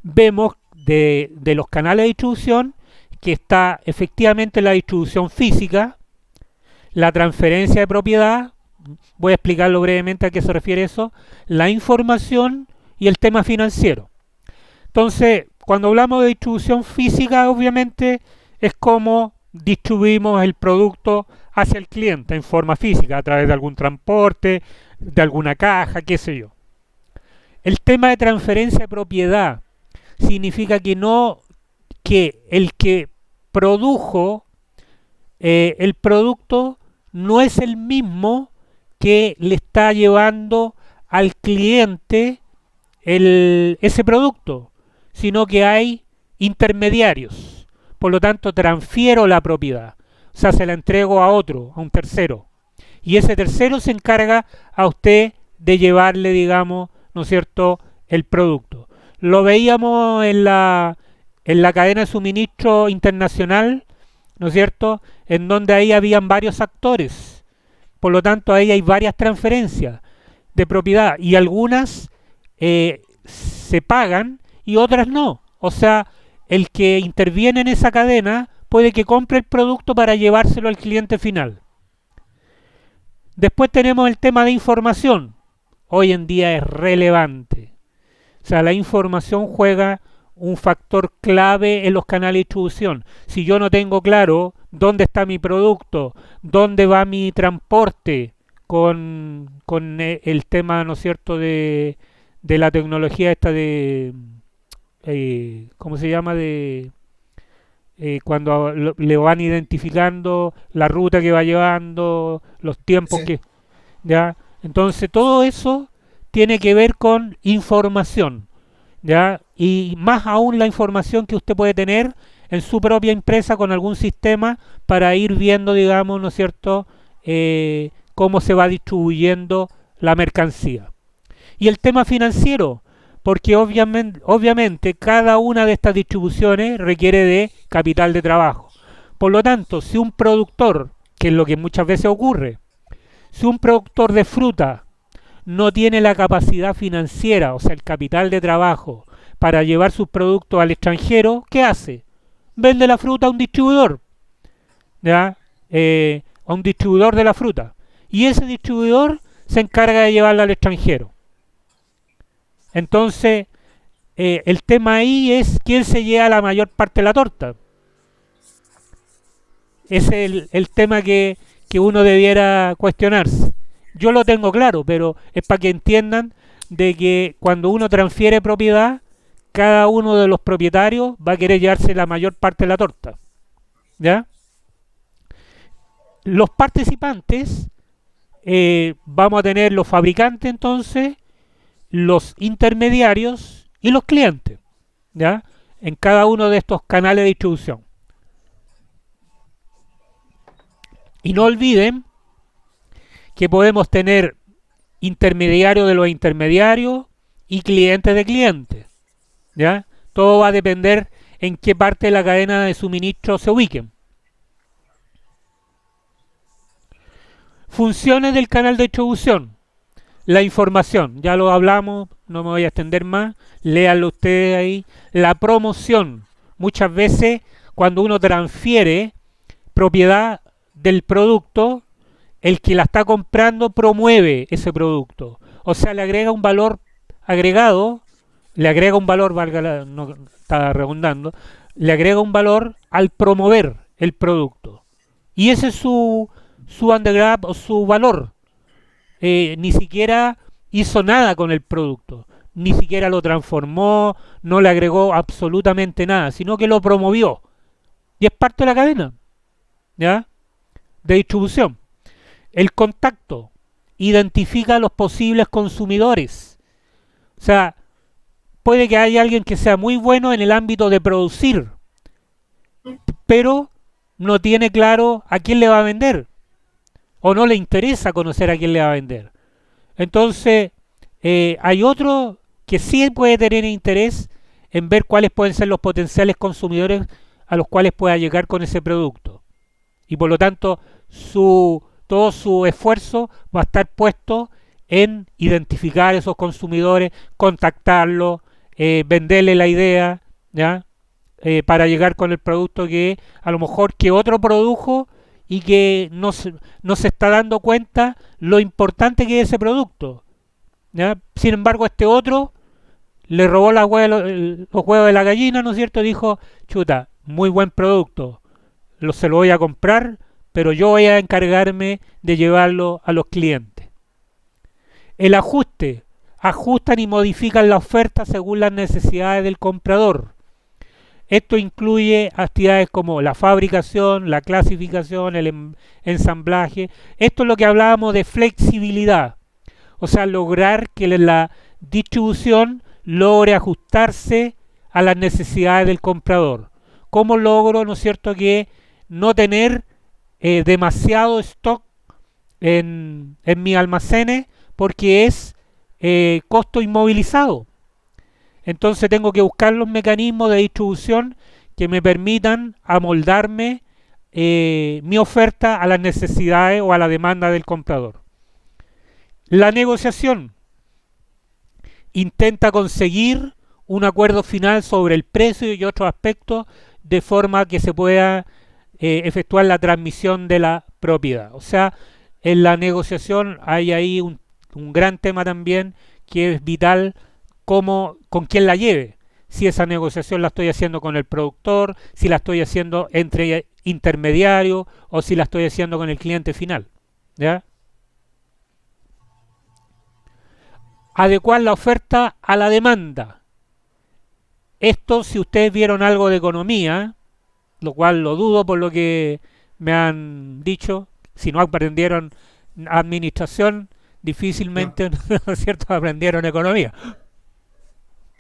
vemos de los canales de distribución que está efectivamente la distribución física, la transferencia de propiedad, voy a explicarlo brevemente a qué se refiere eso, la información y el tema financiero. Entonces, cuando hablamos de distribución física, obviamente es como distribuimos el producto hacia el cliente en forma física, a través de algún transporte, de alguna caja, qué sé yo. El tema de transferencia de propiedad significa que el que produjo el producto no es el mismo que le está llevando al cliente ese producto, sino que hay intermediarios. Por lo tanto, transfiero la propiedad. O sea, se la entrego a otro, a un tercero. Y ese tercero se encarga a usted de llevarle, digamos, ¿no es cierto?, el producto. Lo veíamos en la cadena de suministro internacional, ¿no es cierto?, en donde ahí habían varios actores. Por lo tanto, ahí hay varias transferencias de propiedad y algunas se pagan y otras no. O sea, el que interviene en esa cadena puede que compre el producto para llevárselo al cliente final. Después tenemos el tema de información. Hoy en día es relevante. O sea, la información juega un factor clave en los canales de distribución. Si yo no tengo claro dónde está mi producto, dónde va mi transporte, con el tema, ¿no es cierto?, de la tecnología esta de, ¿cómo se llama?, de cuando le van identificando la ruta que va llevando, los tiempos Sí. que, ¿ya? Entonces todo eso tiene que ver con información, ¿ya? Y más aún la información que usted puede tener en su propia empresa con algún sistema para ir viendo, digamos, ¿no es cierto?, cómo se va distribuyendo la mercancía. Y el tema financiero, porque obviamente cada una de estas distribuciones requiere de capital de trabajo. Por lo tanto, si un productor, que es lo que muchas veces ocurre, si un productor de fruta no tiene la capacidad financiera, o sea, el capital de trabajo, para llevar sus productos al extranjero, ¿qué hace? Vende la fruta a un distribuidor, ¿ya? A un distribuidor de la fruta. Y ese distribuidor se encarga de llevarla al extranjero. Entonces, el tema ahí es quién se lleva la mayor parte de la torta. Ese es el tema que uno debiera cuestionarse. Yo lo tengo claro, pero es para que entiendan de que cuando uno transfiere propiedad, cada uno de los propietarios va a querer llevarse la mayor parte de la torta. ¿Ya? Los participantes, vamos a tener los fabricantes entonces, los intermediarios y los clientes, ¿ya? En cada uno de estos canales de distribución. Y no olviden que podemos tener intermediarios de los intermediarios y clientes de clientes, ¿ya? Todo va a depender en qué parte de la cadena de suministro se ubiquen. Funciones del canal de distribución. La información, ya lo hablamos, no me voy a extender más, léanlo ustedes ahí. La promoción, muchas veces cuando uno transfiere propiedad del producto, el que la está comprando promueve ese producto. O sea, le agrega un valor agregado, le agrega un valor, no está redundando, le agrega un valor al promover el producto. Y ese es su undergrad o su valor. Ni siquiera hizo nada con el producto, ni siquiera lo transformó, no le agregó absolutamente nada, sino que lo promovió. Y es parte de la cadena, ¿ya?, de distribución. El contacto identifica a los posibles consumidores. O sea, puede que haya alguien que sea muy bueno en el ámbito de producir, pero no tiene claro a quién le va a vender, o no le interesa conocer a quién le va a vender. Entonces, hay otro que sí puede tener interés en ver cuáles pueden ser los potenciales consumidores a los cuales pueda llegar con ese producto. Y por lo tanto, todo su esfuerzo va a estar puesto en identificar esos consumidores, contactarlos, venderle la idea, ¿ya? Para llegar con el producto que a lo mejor que otro produjo y que no se está dando cuenta lo importante que es ese producto, ¿ya? Sin embargo, este otro le robó los huevos de la gallina, ¿no es cierto? Dijo, chuta, muy buen producto, se lo voy a comprar, pero yo voy a encargarme de llevarlo a los clientes. El ajuste. Ajustan y modifican la oferta según las necesidades del comprador. Esto incluye actividades como la fabricación, la clasificación, el ensamblaje. Esto es lo que hablábamos de flexibilidad. O sea, lograr que la distribución logre ajustarse a las necesidades del comprador. ¿Cómo logro, no es cierto, que no tener demasiado stock en mis almacenes porque es costo inmovilizado? Entonces tengo que buscar los mecanismos de distribución que me permitan amoldarme mi oferta a las necesidades o a la demanda del comprador. La negociación. intenta conseguir un acuerdo final sobre el precio y otros aspectos de forma que se pueda efectuar la transmisión de la propiedad. O sea, en la negociación hay ahí un gran tema también que es vital, cómo, con quién la lleve. Si esa negociación la estoy haciendo con el productor, si la estoy haciendo entre intermediarios o si la estoy haciendo con el cliente final. ¿Ya? Adecuar la oferta a la demanda. Esto, si ustedes vieron algo de economía, lo cual lo dudo por lo que me han dicho, si no aprendieron administración, No, difícilmente, ¿no es cierto?, aprendieron economía.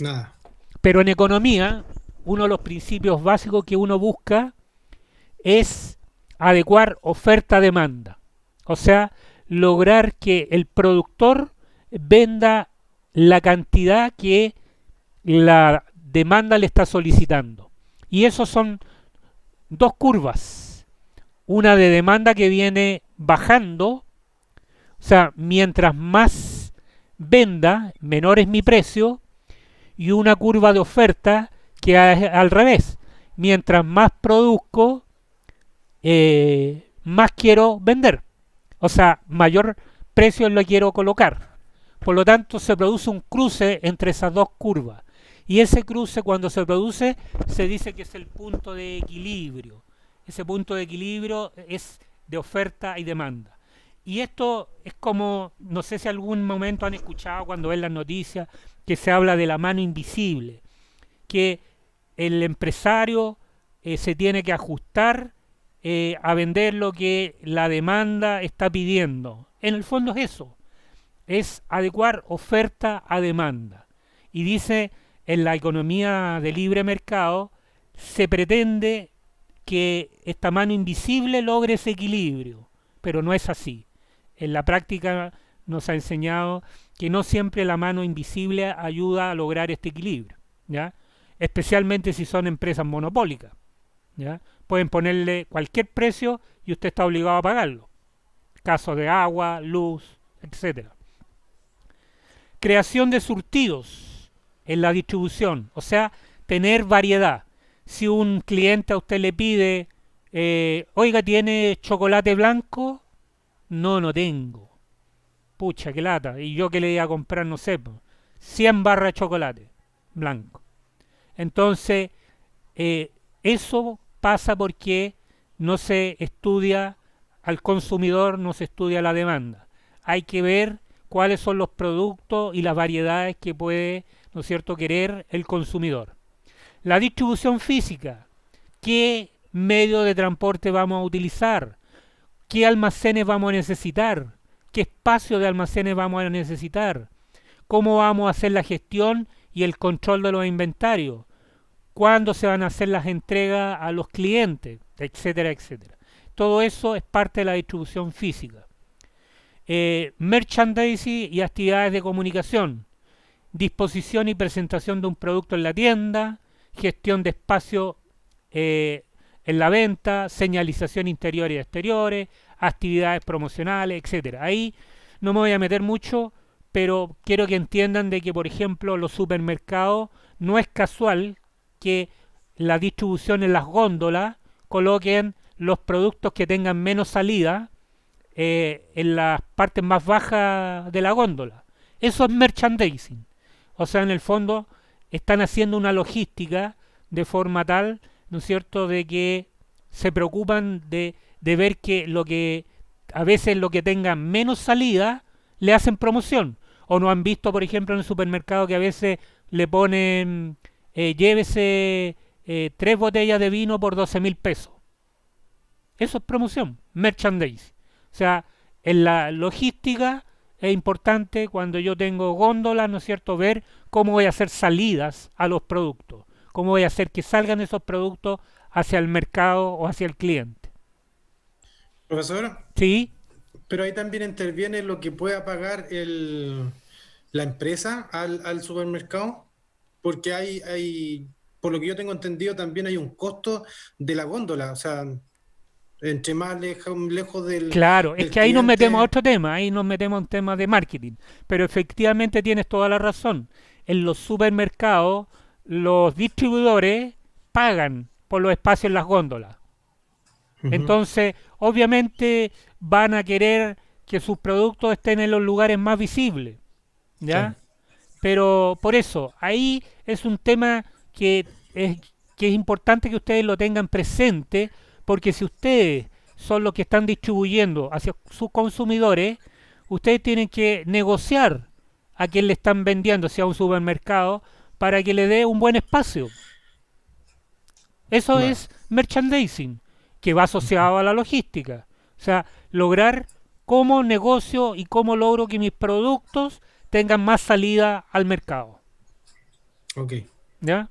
nada. Pero en economía, uno de los principios básicos que uno busca es adecuar oferta-demanda. O sea, lograr que el productor venda la cantidad que la demanda le está solicitando. Y eso son dos curvas. Una de demanda que viene bajando, o sea, mientras más venda, menor es mi precio, y una curva de oferta que es al revés. Mientras más produzco, más quiero vender. O sea, mayor precio le quiero colocar. Por lo tanto, se produce un cruce entre esas dos curvas. Y ese cruce, cuando se produce, se dice que es el punto de equilibrio. Ese punto de equilibrio es de oferta y demanda. Y esto es como, no sé si algún momento han escuchado cuando ven las noticias, que se habla de la mano invisible, que el empresario se tiene que ajustar a vender lo que la demanda está pidiendo. En el fondo es eso, es adecuar oferta a demanda. Y dice, en la economía de libre mercado, se pretende que esta mano invisible logre ese equilibrio, pero no es así. En la práctica nos ha enseñado que no siempre la mano invisible ayuda a lograr este equilibrio, ¿ya? Especialmente si son empresas monopólicas, ¿ya? Pueden ponerle cualquier precio y usted está obligado a pagarlo. Casos de agua, luz, etcétera. Creación de surtidos en la distribución, o sea, tener variedad. Si un cliente a usted le pide, oiga, ¿tiene chocolate blanco? No, no tengo. Pucha, qué lata. Y yo que le iba a comprar, no sé, 100 barras de chocolate blanco. Entonces, eso pasa porque no se estudia al consumidor, no se estudia la demanda. Hay que ver cuáles son los productos y las variedades que puede, ¿no es cierto?, querer el consumidor. La distribución física. ¿Qué medio de transporte vamos a utilizar? ¿Qué almacenes vamos a necesitar? ¿Qué espacio de almacenes vamos a necesitar? ¿Cómo vamos a hacer la gestión y el control de los inventarios? ¿Cuándo se van a hacer las entregas a los clientes? Etcétera, etcétera. Todo eso es parte de la distribución física. Merchandising y actividades de comunicación. Disposición y presentación de un producto en la tienda. Gestión de espacio en la venta. Señalización interior y exteriores. Actividades promocionales, etcétera. Ahí no me voy a meter mucho, pero quiero que entiendan de que, por ejemplo, los supermercados no es casual que la distribución en las góndolas coloquen los productos que tengan menos salida en las partes más bajas de la góndola. Eso es merchandising. O sea, en el fondo están haciendo una logística de forma tal, ¿no es cierto?, de que se preocupan de ver que lo que a veces lo que tenga menos salida le hacen promoción. O no han visto, por ejemplo, en el supermercado que a veces le ponen llévese 3 botellas de vino por 12.000 pesos. Eso es promoción, merchandise. O sea, en la logística es importante cuando yo tengo góndolas, ¿no es cierto?, ver cómo voy a hacer salidas a los productos, cómo voy a hacer que salgan esos productos hacia el mercado o hacia el cliente. Profesor, ¿Sí? pero ahí también interviene lo que pueda pagar la empresa al supermercado, porque por lo que yo tengo entendido, también hay un costo de la góndola. O sea, Entre más lejos Claro, es del que ahí nos metemos a cliente. otro tema, ahí nos metemos en temas de marketing. Pero efectivamente tienes toda la razón. En los supermercados, los distribuidores pagan por los espacios en las góndolas. Ujú, Entonces, obviamente van a querer que sus productos estén en los lugares más visibles, claro. ¿ya? Pero por eso, ahí es un tema es, que es importante que ustedes lo tengan presente, porque si ustedes son los que están distribuyendo hacia sus consumidores, ustedes tienen que negociar a quien le están vendiendo, sea un supermercado, para que le dé un buen espacio. Eso Vale. es merchandising, que va asociado a la logística. O sea, lograr cómo negocio y cómo logro que mis productos tengan más salida al mercado. Ok. ¿Ya?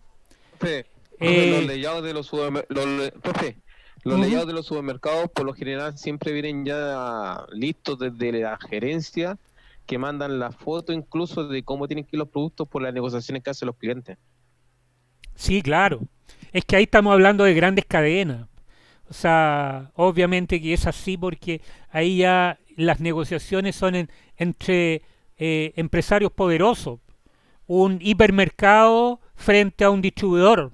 Profe, profe, Eh, profe, los ujú. layouts de los supermercados por lo general siempre vienen ya listos desde la gerencia que mandan la foto incluso de cómo tienen que ir los productos por las negociaciones que hacen los clientes. Sí, claro. Es que ahí estamos hablando de grandes cadenas. O sea, obviamente que es así porque ahí ya las negociaciones son entre empresarios poderosos. Un hipermercado frente a un distribuidor.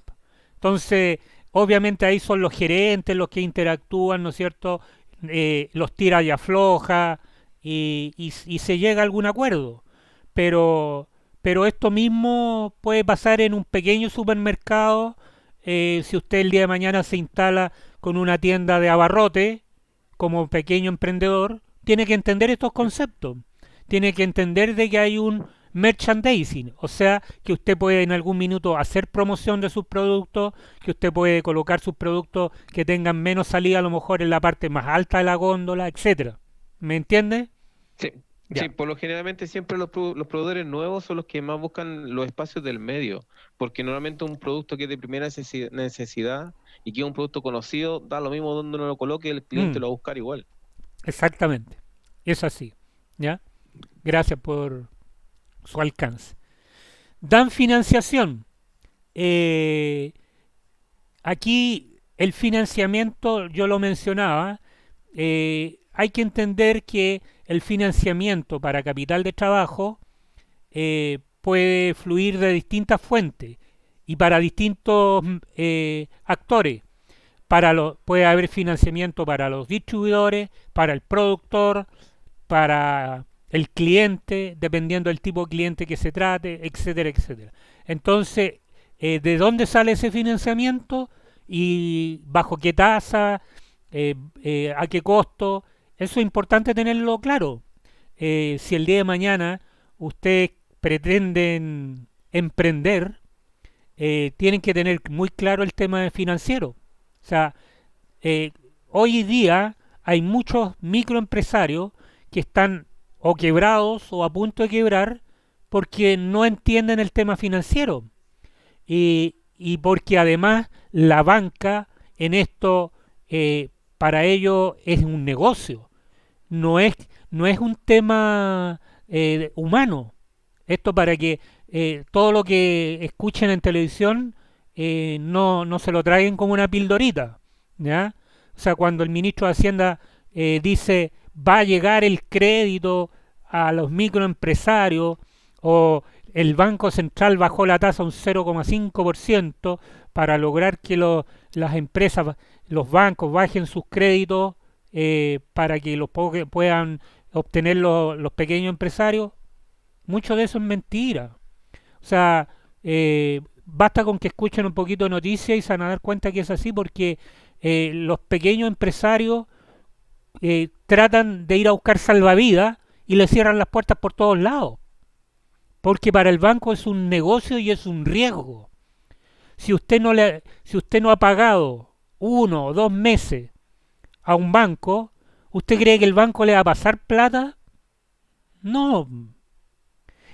Entonces, obviamente ahí son los gerentes los que interactúan, ¿no es cierto? Los tira y afloja y se llega a algún acuerdo. Pero, pero esto mismo puede pasar en un pequeño supermercado si usted el día de mañana se instala con una tienda de abarrote como pequeño emprendedor, tiene que entender estos conceptos. Tiene que entender de que hay un merchandising, o sea, que usted puede en algún minuto hacer promoción de sus productos, que usted puede colocar sus productos que tengan menos salida a lo mejor en la parte más alta de la góndola, etcétera. ¿Me entiende? Sí, sí, Ya. por lo generalmente siempre los proveedores nuevos son los que más buscan los espacios del medio, porque normalmente un producto que es de primera necesidad y que es un producto conocido, da lo mismo donde uno lo coloque, el cliente Mm, lo va a buscar igual. exactamente. Es así. ¿Ya? Gracias por su alcance. Dan financiación. Eh, Aquí el financiamiento, yo lo mencionaba, hay que entender que el financiamiento para capital de trabajo puede fluir de distintas fuentes y para distintos actores. Puede haber financiamiento para los distribuidores, para el productor, para el cliente, dependiendo del tipo de cliente que se trate, etcétera, etcétera. Entonces, ¿de dónde sale ese financiamiento y bajo qué tasa, a qué costo? Eso es importante tenerlo claro. Si el día de mañana ustedes pretenden emprender, tienen que tener muy claro el tema financiero. O sea, eh, hoy día hay muchos microempresarios que están o quebrados o a punto de quebrar porque no entienden el tema financiero y porque además la banca en esto para ellos es un negocio, no es, no es un tema humano. Esto para que todo lo que escuchen en televisión no se lo traigan como una pildorita, ¿ya? O sea, cuando el ministro de Hacienda dice va a llegar el crédito a los microempresarios o el Banco Central bajó la tasa un 0,5% para lograr que las empresas, los bancos bajen sus créditos para que puedan obtener los pequeños empresarios, mucho de eso es mentira. O sea, basta con que escuchen un poquito de noticias y se van a dar cuenta que es así porque los pequeños empresarios tratan de ir a buscar salvavidas y le cierran las puertas por todos lados. Porque para el banco es un negocio y es un riesgo. Si usted no ha pagado 1 o 2 meses a un banco, ¿usted cree que el banco le va a pasar plata? No.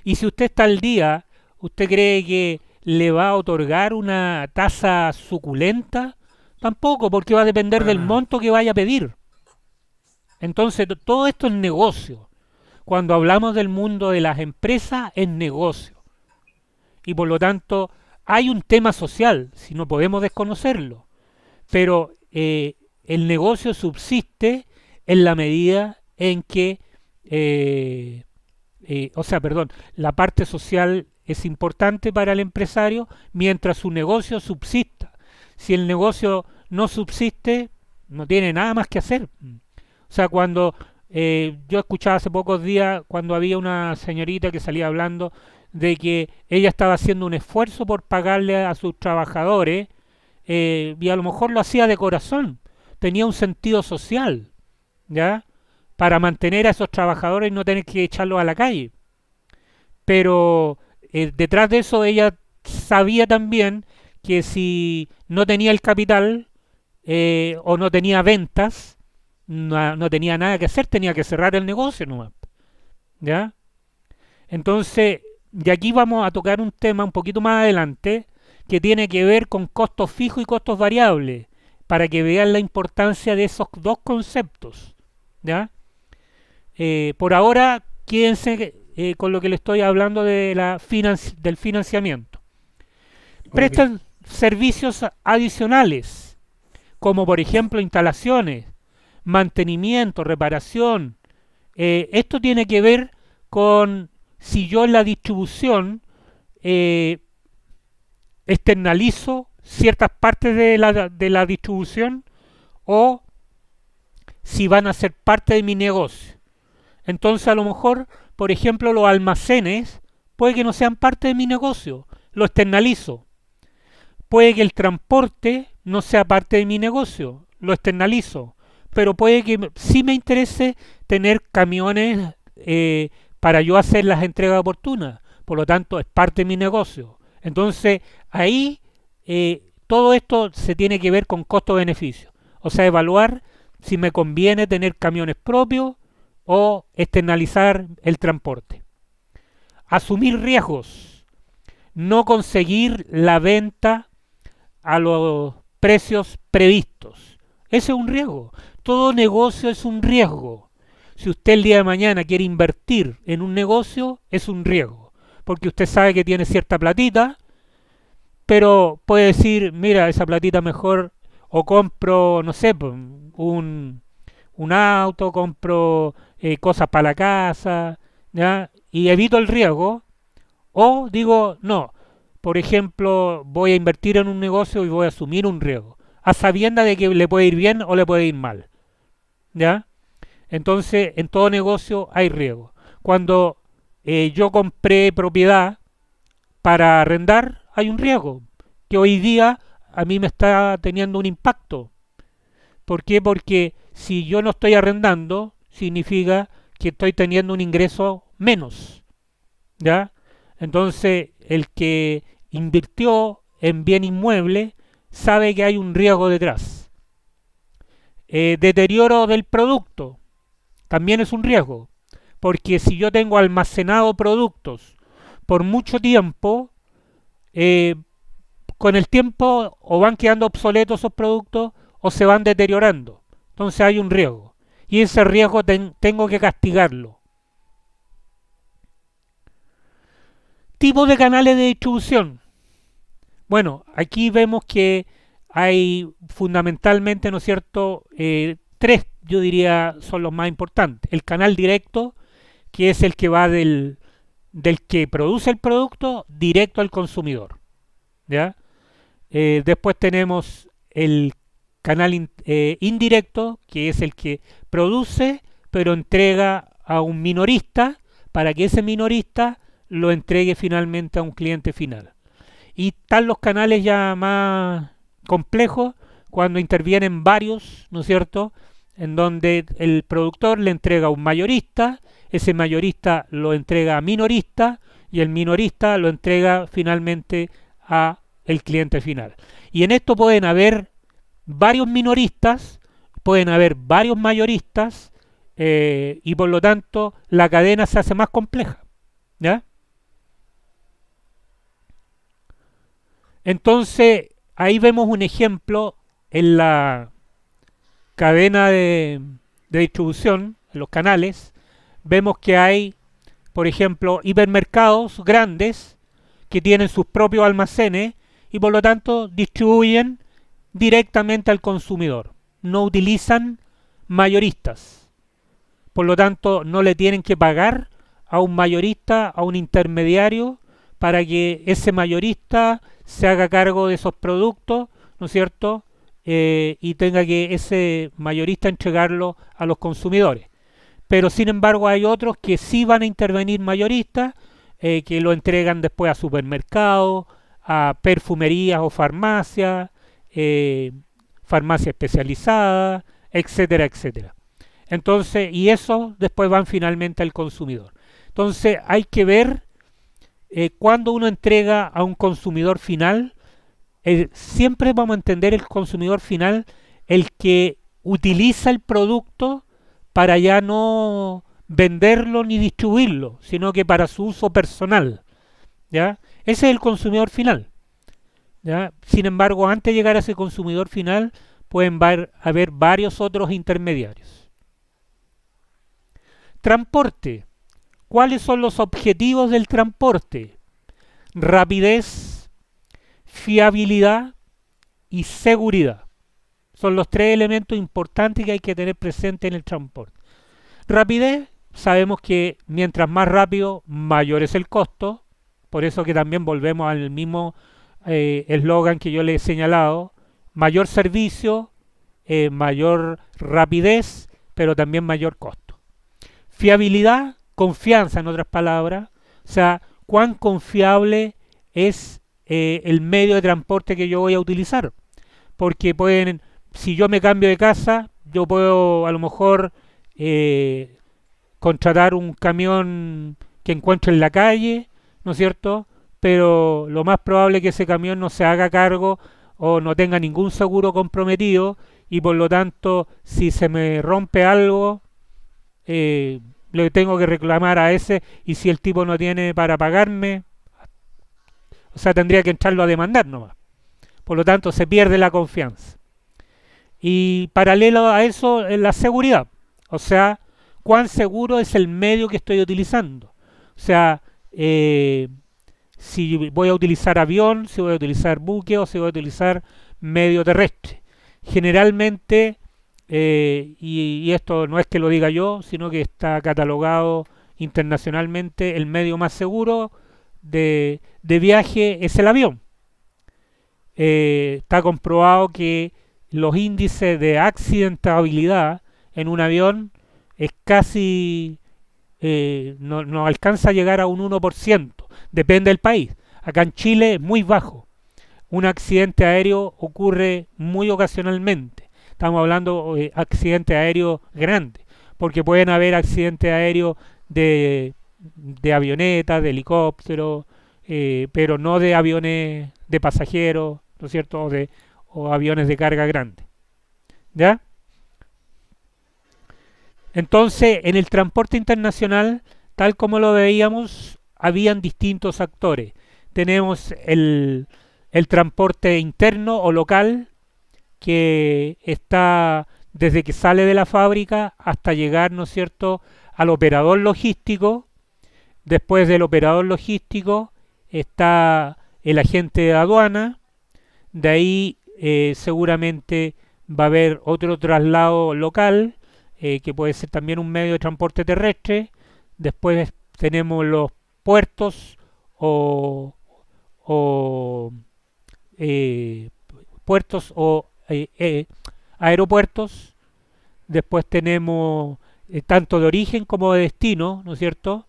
Y si usted está al día, ¿usted cree que le va a otorgar una tasa suculenta? Tampoco, porque va a depender Para del nada. monto que vaya a pedir. Entonces, todo esto es negocio. Cuando hablamos del mundo de las empresas, es negocio. Y por lo tanto, hay un tema social, si no podemos desconocerlo. Pero el negocio subsiste en la medida en que, la parte social es importante para el empresario mientras su negocio subsista. Si el negocio no subsiste, no tiene nada más que hacer. O sea, cuando yo escuchaba hace pocos días, cuando había una señorita que salía hablando de que ella estaba haciendo un esfuerzo por pagarle a sus trabajadores, y a lo mejor lo hacía de corazón, tenía un sentido social, ¿ya? Para mantener a esos trabajadores y no tener que echarlos a la calle. Pero detrás de eso ella sabía también que si no tenía el capital o no tenía ventas, no tenía nada que hacer, tenía que cerrar el negocio nomás, ¿ya? Entonces, de aquí vamos a tocar un tema un poquito más adelante que tiene que ver con costos fijos y costos variables, para que vean la importancia de esos dos conceptos, ¿ya? Por ahora, quédense con lo que le estoy hablando de del financiamiento. Prestan servicios adicionales, como por ejemplo instalaciones, mantenimiento, reparación. Esto tiene que ver con si yo en la distribución externalizo ciertas partes de la distribución o si van a ser parte de mi negocio. Entonces a lo mejor, por ejemplo, los almacenes puede que no sean parte de mi negocio, lo externalizo. Puede que el transporte no sea parte de mi negocio, lo externalizo. Pero puede que sí me interese tener camiones para yo hacer las entregas oportunas. Por lo tanto, es parte de mi negocio. Entonces, ahí todo esto se tiene que ver con costo-beneficio. O sea, evaluar si me conviene tener camiones propios o externalizar el transporte. Asumir riesgos. No conseguir la venta a los precios previstos. Ese es un riesgo. Todo negocio es un riesgo. Si usted el día de mañana quiere invertir en un negocio, es un riesgo. Porque usted sabe que tiene cierta platita, pero puede decir, mira, esa platita mejor, o compro, no sé, un auto, compro cosas para la casa, ¿ya? Y evito el riesgo. O digo, no, por ejemplo, voy a invertir en un negocio y voy a asumir un riesgo, a sabiendas de que le puede ir bien o le puede ir mal, ¿ya? Entonces, en todo negocio hay riesgo. Cuando yo compré propiedad para arrendar, hay un riesgo que hoy día a mí me está teniendo un impacto. ¿Por qué? Porque si yo no estoy arrendando, significa que estoy teniendo un ingreso menos, ¿ya? Entonces, el que invirtió en bien inmueble sabe que hay un riesgo detrás. Deterioro del producto también es un riesgo, porque si yo tengo almacenado productos por mucho tiempo, con el tiempo o van quedando obsoletos esos productos o se van deteriorando. Entonces hay un riesgo. Y ese riesgo tengo que castigarlo. Tipos de canales de distribución. Bueno, aquí vemos que hay fundamentalmente, ¿no es cierto?, tres, yo diría, son los más importantes. El canal directo, que es el que va del que produce el producto directo al consumidor, ¿ya? Después tenemos el canal indirecto, que es el que produce, pero entrega a un minorista para que ese minorista lo entregue finalmente a un cliente final. Y están los canales ya más complejos, cuando intervienen varios, ¿no es cierto?, en donde el productor le entrega a un mayorista, ese mayorista lo entrega a minorista y el minorista lo entrega finalmente a el cliente final. Y en esto pueden haber varios minoristas, pueden haber varios mayoristas, y por lo tanto la cadena se hace más compleja, ¿ya? Entonces ahí vemos un ejemplo en la cadena de distribución, en los canales. Vemos que hay, por ejemplo, hipermercados grandes que tienen sus propios almacenes y por lo tanto distribuyen directamente al consumidor, no utilizan mayoristas. Por lo tanto, no le tienen que pagar a un mayorista, a un intermediario, para que ese mayorista se haga cargo de esos productos, ¿no es cierto? Y tenga que ese mayorista entregarlo a los consumidores. Pero sin embargo hay otros que sí van a intervenir mayoristas, que lo entregan después a supermercados, a perfumerías o farmacias, farmacia especializada, etcétera, etcétera. Entonces, y eso después van finalmente al consumidor. Entonces hay que ver cuando uno entrega a un consumidor final, siempre vamos a entender el consumidor final, el que utiliza el producto para ya no venderlo ni distribuirlo, sino que para su uso personal. ¿Ya? Ese es el consumidor final. ¿Ya? Sin embargo, antes de llegar a ese consumidor final, pueden haber varios otros intermediarios. Transporte. ¿Cuáles son los objetivos del transporte? Rapidez, fiabilidad y seguridad. Son los tres elementos importantes que hay que tener presente en el transporte. Rapidez, sabemos que mientras más rápido, mayor es el costo. Por eso que también volvemos al mismo eslogan que yo le he señalado. Mayor servicio, mayor rapidez, pero también mayor costo. Fiabilidad, confianza en otras palabras. O sea, cuán confiable es el medio de transporte que yo voy a utilizar. Porque si yo me cambio de casa, yo puedo a lo mejor contratar un camión que encuentre en la calle, ¿no es cierto? Pero lo más probable es que ese camión no se haga cargo o no tenga ningún seguro comprometido y por lo tanto si se me rompe algo le tengo que reclamar a ese y si el tipo no tiene para pagarme, o sea, tendría que entrarlo a demandar nomás. Por lo tanto se pierde la confianza. Y paralelo a eso es la seguridad, o sea, cuán seguro es el medio que estoy utilizando. O sea, si voy a utilizar avión, si voy a utilizar buque o si voy a utilizar medio terrestre. Generalmente, y esto no es que lo diga yo, sino que está catalogado internacionalmente, el medio más seguro de viaje es el avión. Está comprobado que los índices de accidentabilidad en un avión es casi, no alcanza a llegar a un 1%, depende del país. Acá en Chile es muy bajo. Un accidente aéreo ocurre muy ocasionalmente. Estamos hablando de accidentes aéreos grandes, porque pueden haber accidentes aéreos de avionetas, de helicópteros, pero no de aviones de pasajeros, ¿no es cierto? O aviones de carga grande. ¿Ya? Entonces, en el transporte internacional, tal como lo veíamos, habían distintos actores. Tenemos el transporte interno o local, que está desde que sale de la fábrica hasta llegar, ¿no es cierto?, al operador logístico. Después del operador logístico está el agente de aduana. De ahí seguramente va a haber otro traslado local, que puede ser también un medio de transporte terrestre. Después tenemos los puertos puertos o aeropuertos. Después tenemos tanto de origen como de destino, ¿no es cierto?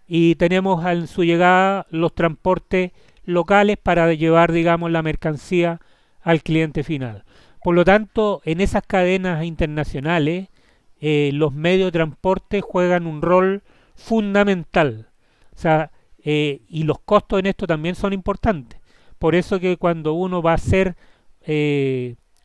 Y tenemos en su llegada los transportes locales para llevar, digamos, la mercancía al cliente final. Por lo tanto, en esas cadenas internacionales, los medios de transporte juegan un rol fundamental. O sea, y los costos en esto también son importantes. Por eso que cuando uno va a hacer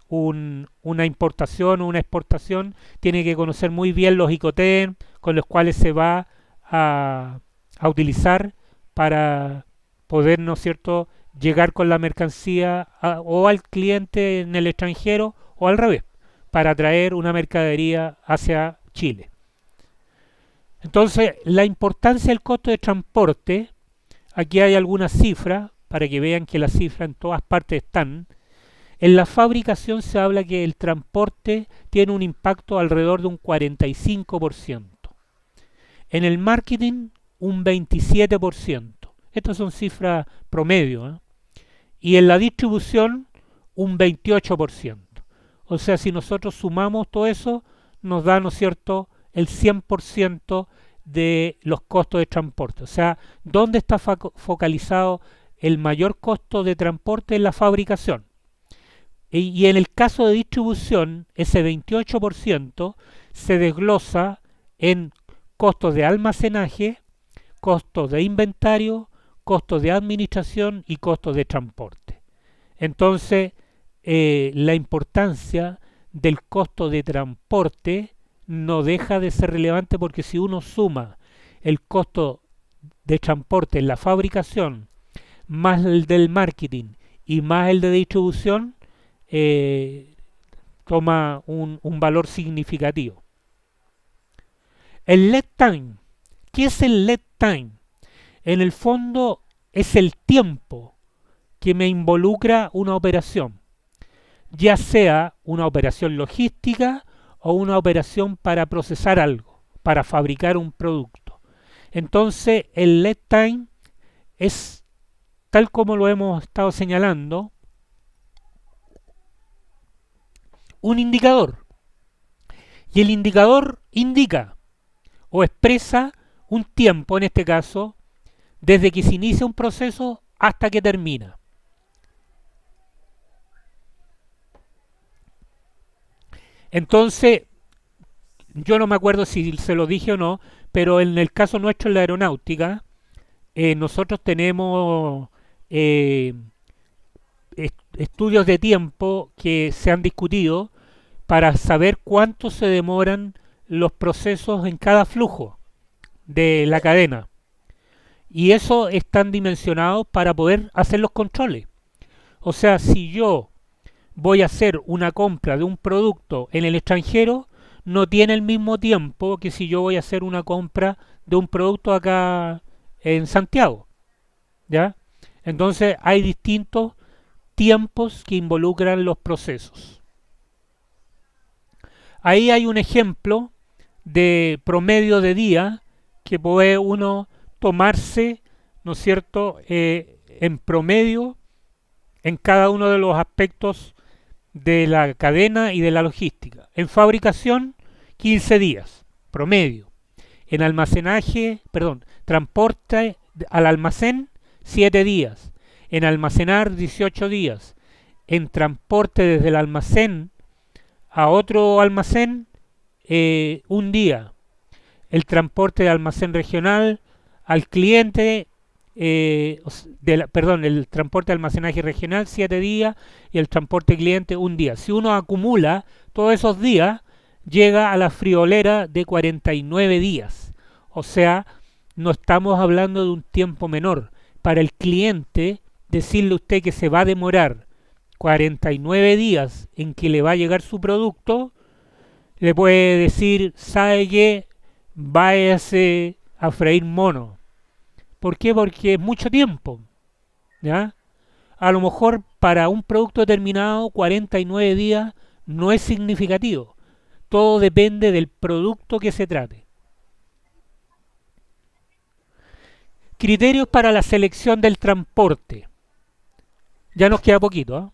una importación o una exportación, tiene que conocer muy bien los ICOTEM con los cuales se va a utilizar para poder, ¿no es cierto?, llegar con la mercancía o al cliente en el extranjero o al revés, para traer una mercadería hacia Chile. Entonces, la importancia del costo de transporte, aquí hay algunas cifras para que vean que las cifras en todas partes están. En la fabricación se habla que el transporte tiene un impacto alrededor de un 45%. En el marketing, un 27%. Estas son cifras promedio, ¿eh? Y en la distribución, un 28%. O sea, si nosotros sumamos todo eso, nos da, ¿no es cierto?, el 100% de los costos de transporte. O sea, ¿dónde está focalizado el mayor costo de transporte? En la fabricación. Y en el caso de distribución, ese 28% se desglosa en costos de almacenaje, costos de inventario, costos de administración y costos de transporte. Entonces, la importancia del costo de transporte no deja de ser relevante, porque si uno suma el costo de transporte en la fabricación, más el del marketing y más el de distribución, toma un valor significativo. El lead time. ¿Qué es el lead time? En el fondo es el tiempo que me involucra una operación, ya sea una operación logística o una operación para procesar algo, para fabricar un producto. Entonces el lead time es, tal como lo hemos estado señalando, un indicador. Y el indicador indica o expresa un tiempo, en este caso, desde que se inicia un proceso hasta que termina. Entonces, yo no me acuerdo si se lo dije o no, pero en el caso nuestro en la aeronáutica, nosotros tenemos estudios de tiempo que se han discutido para saber cuánto se demoran los procesos en cada flujo de la cadena. Y eso están dimensionados para poder hacer los controles. O sea, si yo voy a hacer una compra de un producto en el extranjero, no tiene el mismo tiempo que si yo voy a hacer una compra de un producto acá en Santiago, ¿ya? Entonces hay distintos tiempos que involucran los procesos. Ahí hay un ejemplo de promedio de día que puede uno tomarse, ¿no es cierto?, en promedio en cada uno de los aspectos de la cadena y de la logística. En fabricación, 15 días, promedio. En almacenaje, transporte al almacén, 7 días. En almacenar, 18 días. En transporte desde el almacén a otro almacén, un día. El transporte de almacén regional al cliente, el transporte de almacenaje regional 7 días y el transporte cliente un día. Si uno acumula todos esos días, llega a la friolera de 49 días. O sea, no estamos hablando de un tiempo menor. Para el cliente, decirle a usted que se va a demorar 49 días en que le va a llegar su producto, le puede decir, ¿sabe qué? Váyase a freír mono. ¿Por qué? Porque es mucho tiempo, ¿ya? A lo mejor para un producto determinado 49 días no es significativo. Todo depende del producto que se trate. Criterios para la selección del transporte. Ya nos queda poquito,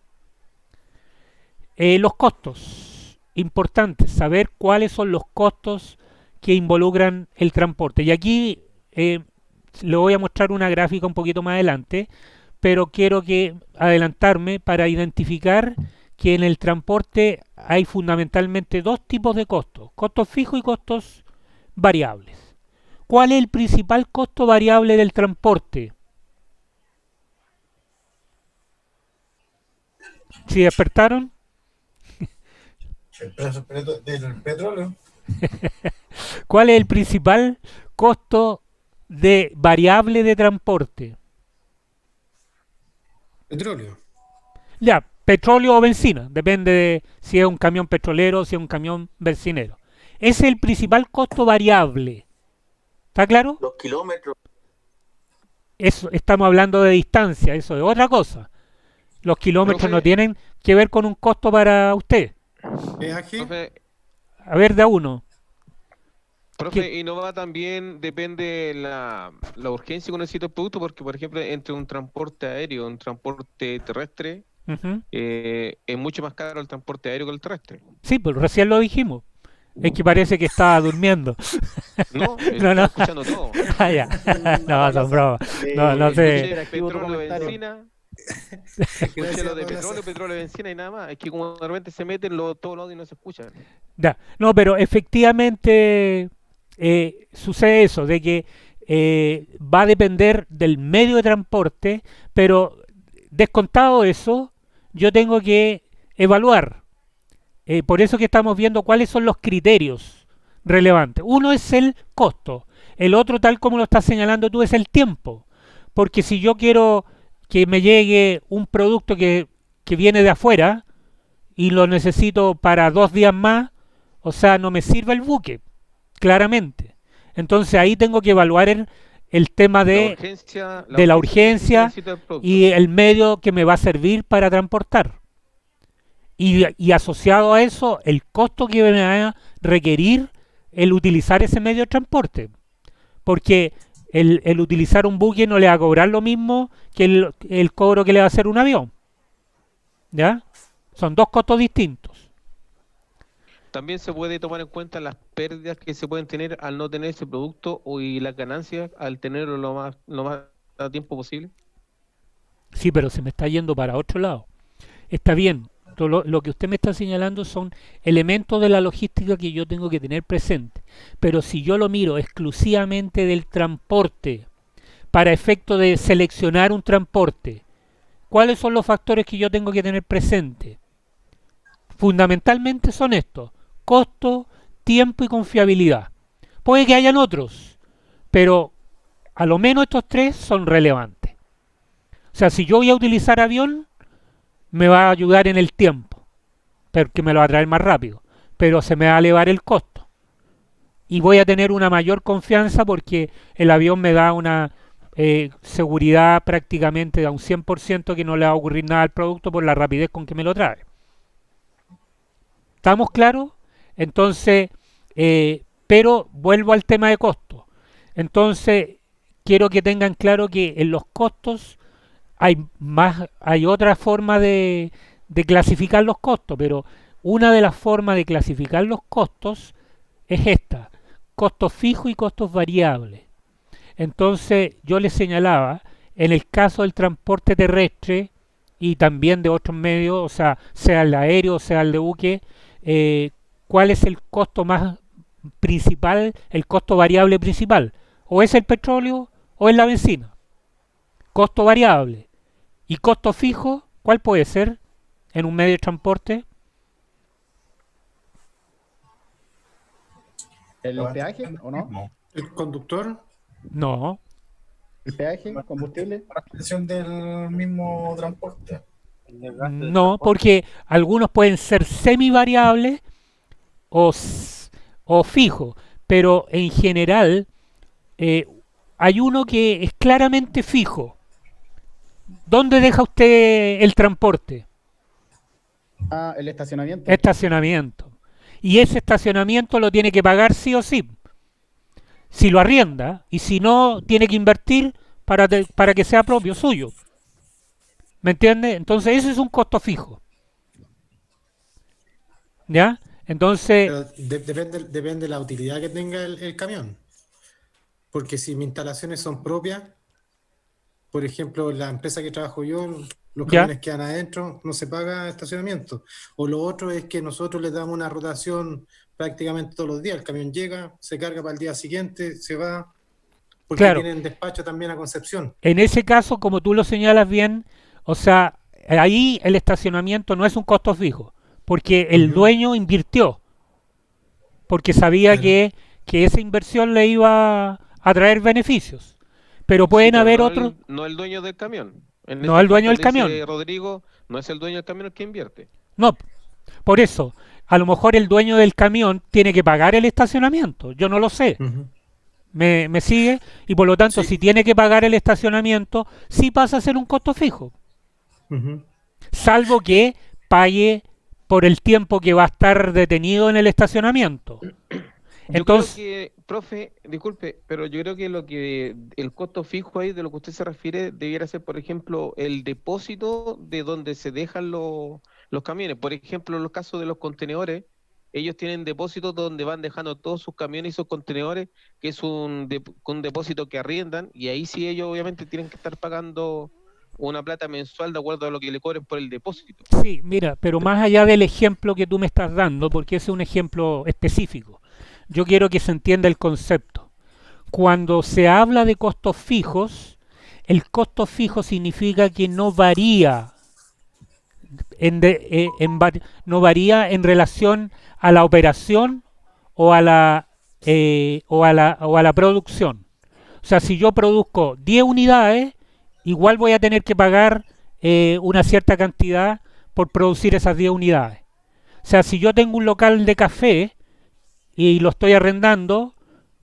¿eh? Los costos. Importante saber cuáles son los costos que involucran el transporte. Y aquí le voy a mostrar una gráfica un poquito más adelante, pero quiero adelantarme para identificar que en el transporte hay fundamentalmente dos tipos de costos: costos fijos y costos variables. ¿Cuál es el principal costo variable del transporte? ¿Sí despertaron? El precio del petróleo. ¿Cuál es el principal costo de variable de transporte? Petróleo. Ya, petróleo o benzina, depende de si es un camión petrolero o si es un camión bencinero. Ese es el principal costo variable. ¿Está claro? Los kilómetros. Eso, estamos hablando de distancia, eso es otra cosa. Los kilómetros Profe, no tienen que ver con un costo para usted. Peaje, Profe, A ver, de a uno. profe, y no va también, depende la urgencia que necesita el producto, porque por ejemplo, entre un transporte aéreo y un transporte terrestre, Ujú. es mucho más caro el transporte aéreo que el terrestre. Sí, pues recién lo dijimos. Es que parece que estaba durmiendo. No, No, no. estoy escuchando todo. Ah, ya. No, son bromas. No, no sé. Escuché petróleo, comentario. benzina, escuché Gracias, lo de Paula. petróleo, benzina y nada más. Es que como de repente se meten todos los audios y no se escuchan. Ya. No, pero efectivamente sucede eso, de que va a depender del medio de transporte, pero descontado eso, yo tengo que evaluar. Por eso que estamos viendo cuáles son los criterios relevantes. Uno es el costo, el otro, tal como lo estás señalando tú, es el tiempo. Porque si yo quiero que me llegue un producto que viene de afuera y lo necesito para 2 días más, o sea, no me sirve el buque, claramente. Entonces ahí tengo que evaluar el tema de la urgencia necesita el producto. y el medio que me va a servir para transportar. Y asociado a eso, el costo que me va a requerir el utilizar ese medio de transporte. Porque el utilizar un buque no le va a cobrar lo mismo que el cobro que le va a hacer un avión. ¿Ya? Son dos costos distintos. También se puede tomar en cuenta las pérdidas que se pueden tener al no tener ese producto y las ganancias al tenerlo lo más a tiempo posible. Sí, pero se me está yendo para otro lado. Está bien, lo que usted me está señalando son elementos de la logística que yo tengo que tener presente. Pero si yo lo miro exclusivamente del transporte, para efecto de seleccionar un transporte, ¿cuáles son los factores que yo tengo que tener presente? Fundamentalmente son estos: costo, tiempo y confiabilidad. Puede que hayan otros, pero a lo menos estos tres son relevantes. O sea, si yo voy a utilizar avión, me va a ayudar en el tiempo, porque me lo va a traer más rápido, pero se me va a elevar el costo. Y voy a tener una mayor confianza porque el avión me da una seguridad prácticamente a un 100% que no le va a ocurrir nada al producto por la rapidez con que me lo trae. ¿Estamos claros? Entonces, pero vuelvo al tema de costo. Entonces, quiero que tengan claro que en los costos hay otra forma de clasificar los costos, pero una de las formas de clasificar los costos es esta: costos fijos y costos variables. Entonces, yo les señalaba, en el caso del transporte terrestre y también de otros medios, o sea el aéreo, sea el de buque, ¿cuál es el costo más principal, el costo variable principal? O es el petróleo o es la benzina. Costo variable. ¿Y costo fijo? ¿Cuál puede ser en un medio de transporte? ¿El peaje o no? el conductor, No, ¿El peaje, combustible? La extensión del mismo transporte. no, porque algunos pueden ser semivariables o fijos, pero en general hay uno que es claramente fijo. ¿Dónde deja usted el transporte? Ah, el estacionamiento. Estacionamiento. Y ese estacionamiento lo tiene que pagar sí o sí. Si lo arrienda, y si no, tiene que invertir para que sea propio suyo. ¿Me entiende? Entonces ese es un costo fijo. ¿Ya? Entonces, pero depende de la utilidad que tenga el camión. Porque si mis instalaciones son propias, por ejemplo, la empresa que trabajo yo, los ya, camiones quedan adentro, no se paga estacionamiento. O lo otro es que nosotros les damos una rotación prácticamente todos los días. El camión llega, se carga para el día siguiente, se va, porque claro. tienen despacho también a Concepción. En ese caso, como tú lo señalas bien, o sea, ahí el estacionamiento no es un costo fijo, porque el Ujú. dueño invirtió, porque sabía Claro. que esa inversión le iba a traer beneficios. Pero Sí, pueden pero haber no otros, no el dueño del camión. En no este el dueño del caso que dice camión. Rodrigo, no es el dueño del camión el que invierte. No, por eso, a lo mejor el dueño del camión tiene que pagar el estacionamiento, yo no lo sé. Ujú. ¿Me sigue? Y por lo tanto, Sí. si tiene que pagar el estacionamiento, sí pasa a ser un costo fijo. Ujú. Salvo que pague por el tiempo que va a estar detenido en el estacionamiento. Entonces, Yo creo que, profe, disculpe, pero yo creo que el costo fijo ahí de lo que usted se refiere debiera ser, por ejemplo, el depósito de donde se dejan los camiones. Por ejemplo, en los casos de los contenedores, ellos tienen depósitos donde van dejando todos sus camiones y sus contenedores, que es un depósito que arriendan, y ahí sí ellos obviamente tienen que estar pagando una plata mensual de acuerdo a lo que le cobren por el depósito. sí, mira, pero más allá del ejemplo que tú me estás dando, porque ese es un ejemplo específico, yo quiero que se entienda el concepto. Cuando se habla de costos fijos, el costo fijo significa que no varía no varía en relación a la operación o a la producción. O sea, si yo produzco 10 unidades, igual voy a tener que pagar una cierta cantidad por producir esas 10 unidades. O sea, si yo tengo un local de café y lo estoy arrendando,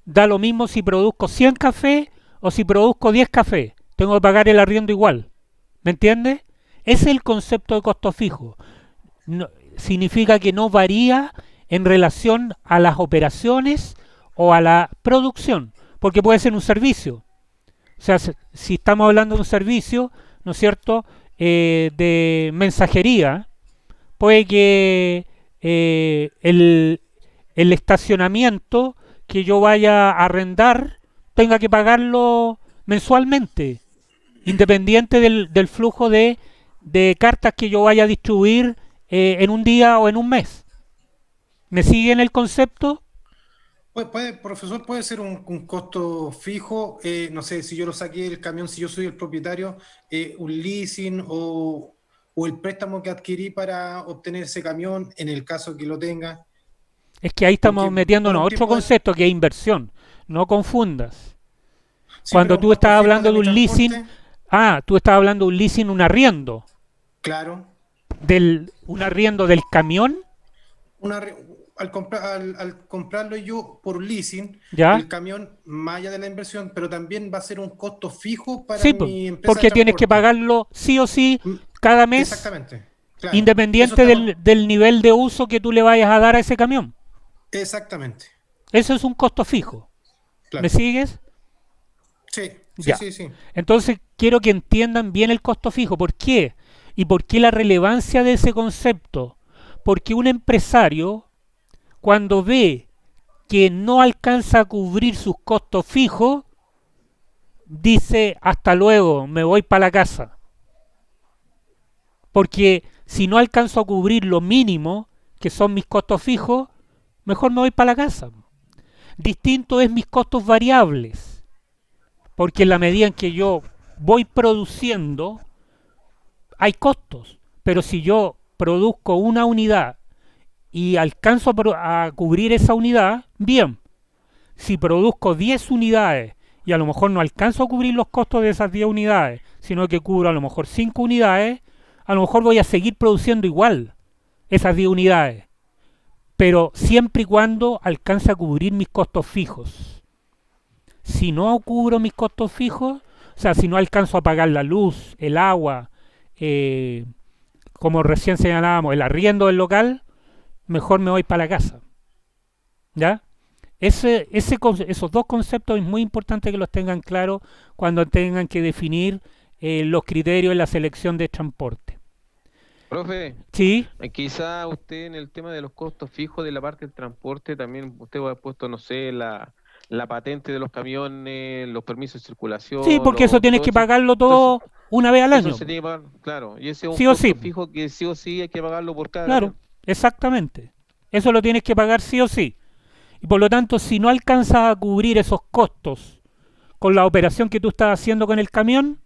da lo mismo si produzco 100 cafés o si produzco 10 cafés. Tengo que pagar el arriendo igual. ¿Me entiendes? Ese es el concepto de costo fijo. No, significa que no varía en relación a las operaciones o a la producción, porque puede ser un servicio. O sea, si estamos hablando de un servicio, ¿no es cierto?, de mensajería, puede que el estacionamiento que yo vaya a arrendar tenga que pagarlo mensualmente, independiente del flujo de cartas que yo vaya a distribuir en un día o en un mes. ¿Me siguen el concepto? Profesor, puede ser un costo fijo, no sé, si yo lo saqué del camión, si yo soy el propietario, un leasing o el préstamo que adquirí para obtener ese camión, en el caso que lo tenga. Es que ahí estamos Porque metiéndonos a por un otro tiempo concepto que es inversión. No confundas. sí, Cuando pero tú un estás costo fijo hablando de de mi un leasing, transporte, tú estás hablando de un leasing, un arriendo. claro. Un arriendo del camión, Una, re- al comprarlo yo por leasing, ¿ya? el camión, más allá de la inversión, pero también va a ser un costo fijo para Sí, po, mi empresa de porque tienes que transporte. pagarlo sí o sí Mm, cada mes, Exactamente, claro. Eso independiente estamos, del nivel de uso que tú le vayas a dar a ese camión. exactamente, Eso es un costo fijo. ¿Me claro. sigues? Sí, sí, Ya. sí, sí. Entonces quiero que entiendan bien el costo fijo. ¿Por qué? ¿Y por qué la relevancia de ese concepto? Porque un empresario, cuando ve que no alcanza a cubrir sus costos fijos, dice hasta luego, me voy para la casa. Porque si no alcanzo a cubrir lo mínimo, que son mis costos fijos, mejor me voy para la casa. Distinto es mis costos variables, porque en la medida en que yo voy produciendo, hay costos. Pero si yo produzco una unidad y alcanzo a cubrir esa unidad, bien. Si produzco 10 unidades y a lo mejor no alcanzo a cubrir los costos de esas 10 unidades, sino que cubro a lo mejor 5 unidades, a lo mejor voy a seguir produciendo igual esas 10 unidades, pero siempre y cuando alcance a cubrir mis costos fijos. Si no cubro mis costos fijos, o sea, si no alcanzo a pagar la luz, el agua, eh, como recién señalábamos, el arriendo del local, mejor me voy para la casa. ¿Ya? Esos dos conceptos es muy importante que los tengan claros cuando tengan que definir los criterios en la selección de transporte. Profe, ¿Sí? quizá usted en el tema de los costos fijos de la parte del transporte, también usted va a puesto, no sé, la patente de los camiones, los permisos de circulación, Sí, porque eso tienes todo que eso. pagarlo Entonces, todo una vez al eso año. se tiene que pagar, claro, y ese es un Sí o costo sí. fijo que sí o sí hay que pagarlo por cada Claro, camión. exactamente. Eso lo tienes que pagar sí o sí. Y por lo tanto, si no alcanzas a cubrir esos costos con la operación que tú estás haciendo con el camión,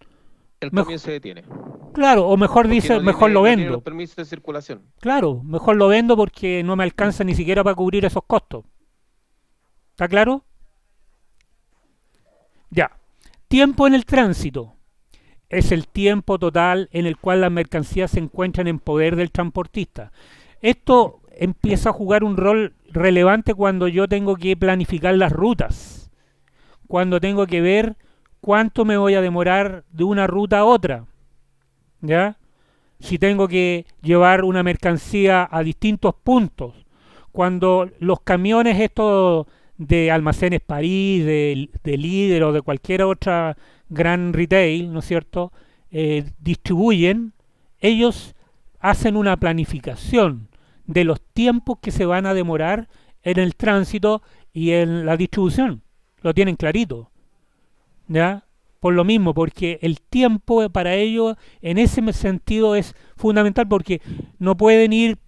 El mejor, camión se detiene, claro, o mejor porque dice, mejor lo no tiene los vendo. permisos de circulación. Claro, mejor lo vendo porque no me alcanza ni siquiera para cubrir esos costos. ¿Está claro? Ya. Tiempo en el tránsito. Es el tiempo total en el cual las mercancías se encuentran en poder del transportista. Esto empieza a jugar un rol relevante cuando yo tengo que planificar las rutas, cuando tengo que ver cuánto me voy a demorar de una ruta a otra, ¿ya? si tengo que llevar una mercancía a distintos puntos, cuando los camiones estos de Almacenes París, de Líder o de cualquier otra gran retail, ¿no es cierto?, distribuyen, ellos hacen una planificación de los tiempos que se van a demorar en el tránsito y en la distribución. Lo tienen clarito, ¿ya? Por lo mismo, porque el tiempo para ellos en ese sentido es fundamental, porque no pueden ir,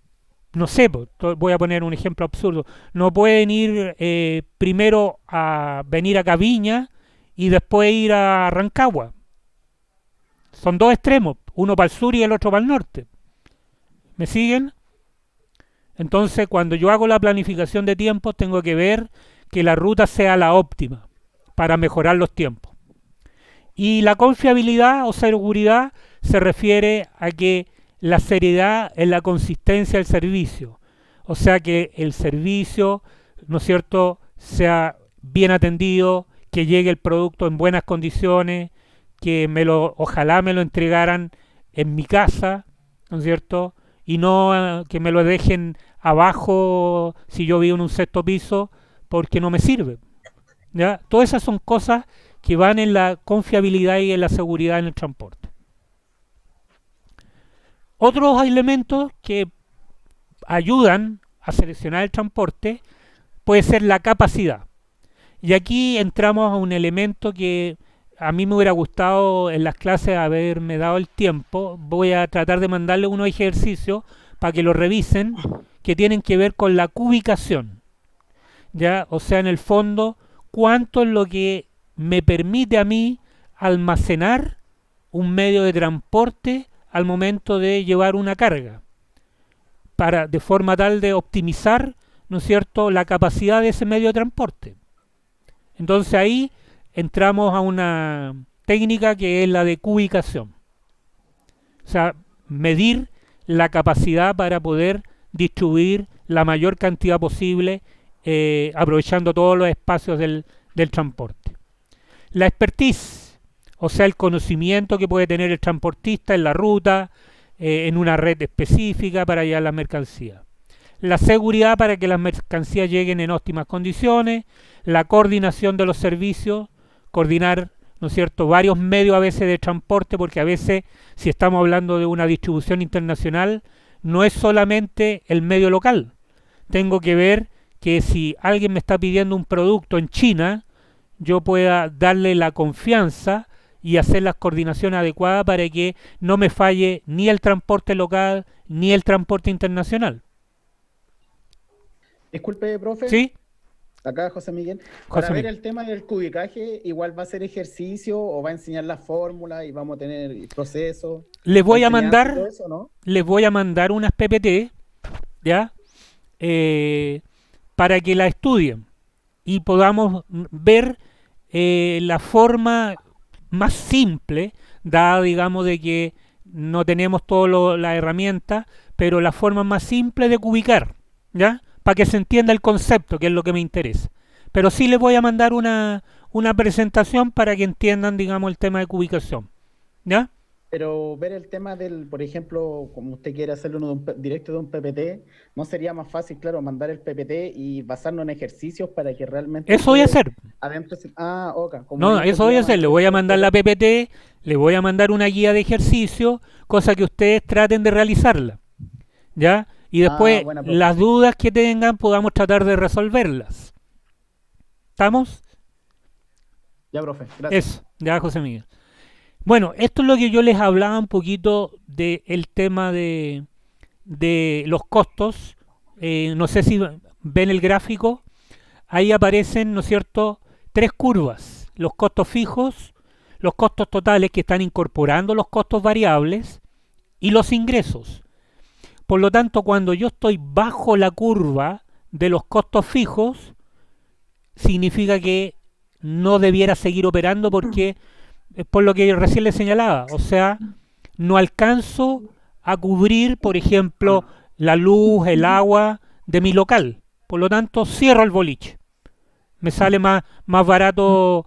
no sé, voy a poner un ejemplo absurdo, no pueden ir primero a venir a Viña y después ir a Rancagua. Son dos extremos, uno para el sur y el otro para el norte. ¿Me siguen? Entonces, cuando yo hago la planificación de tiempos, tengo que ver que la ruta sea la óptima para mejorar los tiempos. Y la confiabilidad o seguridad se refiere a que la seriedad es la consistencia del servicio. O sea, que el servicio, ¿no es cierto?, sea bien atendido, que llegue el producto en buenas condiciones, que ojalá me lo entregaran en mi casa, ¿no es cierto?, y no que me lo dejen abajo si yo vivo en un sexto piso, porque no me sirve, ¿ya? Todas esas son cosas que van en la confiabilidad y en la seguridad en el transporte. Otros elementos que ayudan a seleccionar el transporte puede ser la capacidad. Y aquí entramos a un elemento que a mí me hubiera gustado en las clases haberme dado el tiempo. Voy a tratar de mandarle unos ejercicios para que lo revisen, que tienen que ver con la cubicación, ¿ya? O sea, en el fondo, cuánto es lo que me permite a mí almacenar un medio de transporte al momento de llevar una carga, de forma tal de optimizar, ¿no es cierto?, la capacidad de ese medio de transporte. Entonces ahí entramos a una técnica que es la de cubicación. O sea, medir la capacidad para poder distribuir la mayor cantidad posible, aprovechando todos los espacios del transporte. La expertise, o sea, el conocimiento que puede tener el transportista en la ruta, en una red específica para llevar las mercancías. La seguridad para que las mercancías lleguen en óptimas condiciones. La coordinación de los servicios, coordinar, ¿no es cierto?, varios medios a veces de transporte, porque a veces, si estamos hablando de una distribución internacional, no es solamente el medio local. Tengo que ver que si alguien me está pidiendo un producto en China, yo pueda darle la confianza y hacer las coordinaciones adecuadas para que no me falle ni el transporte local ni el transporte internacional. Disculpe, profe. ¿Sí? Acá José Miguel. José Para ver Miguel. el tema del cubicaje, igual va a ser ejercicio o va a enseñar la fórmula y vamos a tener procesos. Les voy a enseñanza y mandar, todo eso, ¿no? les voy a mandar unas PPT, ¿ya? Para que la estudien y podamos ver la forma más simple, dada, digamos, de que no tenemos todas las herramientas, pero la forma más simple de cubicar, ¿ya? Para que se entienda el concepto, que es lo que me interesa. Pero sí les voy a mandar una presentación para que entiendan, digamos, el tema de cubicación, ¿ya? Pero ver el tema del, por ejemplo, como usted quiere hacerlo uno de directo de un PPT, ¿no sería más fácil, claro, mandar el PPT y basarnos en ejercicios para que realmente... Eso voy a hacer. Adentro, ok. No, eso voy a hacer. Le voy a mandar la PPT, le voy a mandar una guía de ejercicio, cosa que ustedes traten de realizarla, ¿ya? Y después, buena, profe. las dudas que tengan, podamos tratar de resolverlas. ¿Estamos? Ya, profe, gracias. Eso, ya, José Miguel. Bueno, esto es lo que yo les hablaba un poquito del tema de los costos. No sé si ven el gráfico. Ahí aparecen, ¿no es cierto?, tres curvas. Los costos fijos, los costos totales que están incorporando los costos variables y los ingresos. Por lo tanto, cuando yo estoy bajo la curva de los costos fijos, significa que no debiera seguir operando porque es por lo que recién les señalaba. O sea, no alcanzo a cubrir, por ejemplo, la luz, el agua de mi local. Por lo tanto, cierro el boliche. Me sale más barato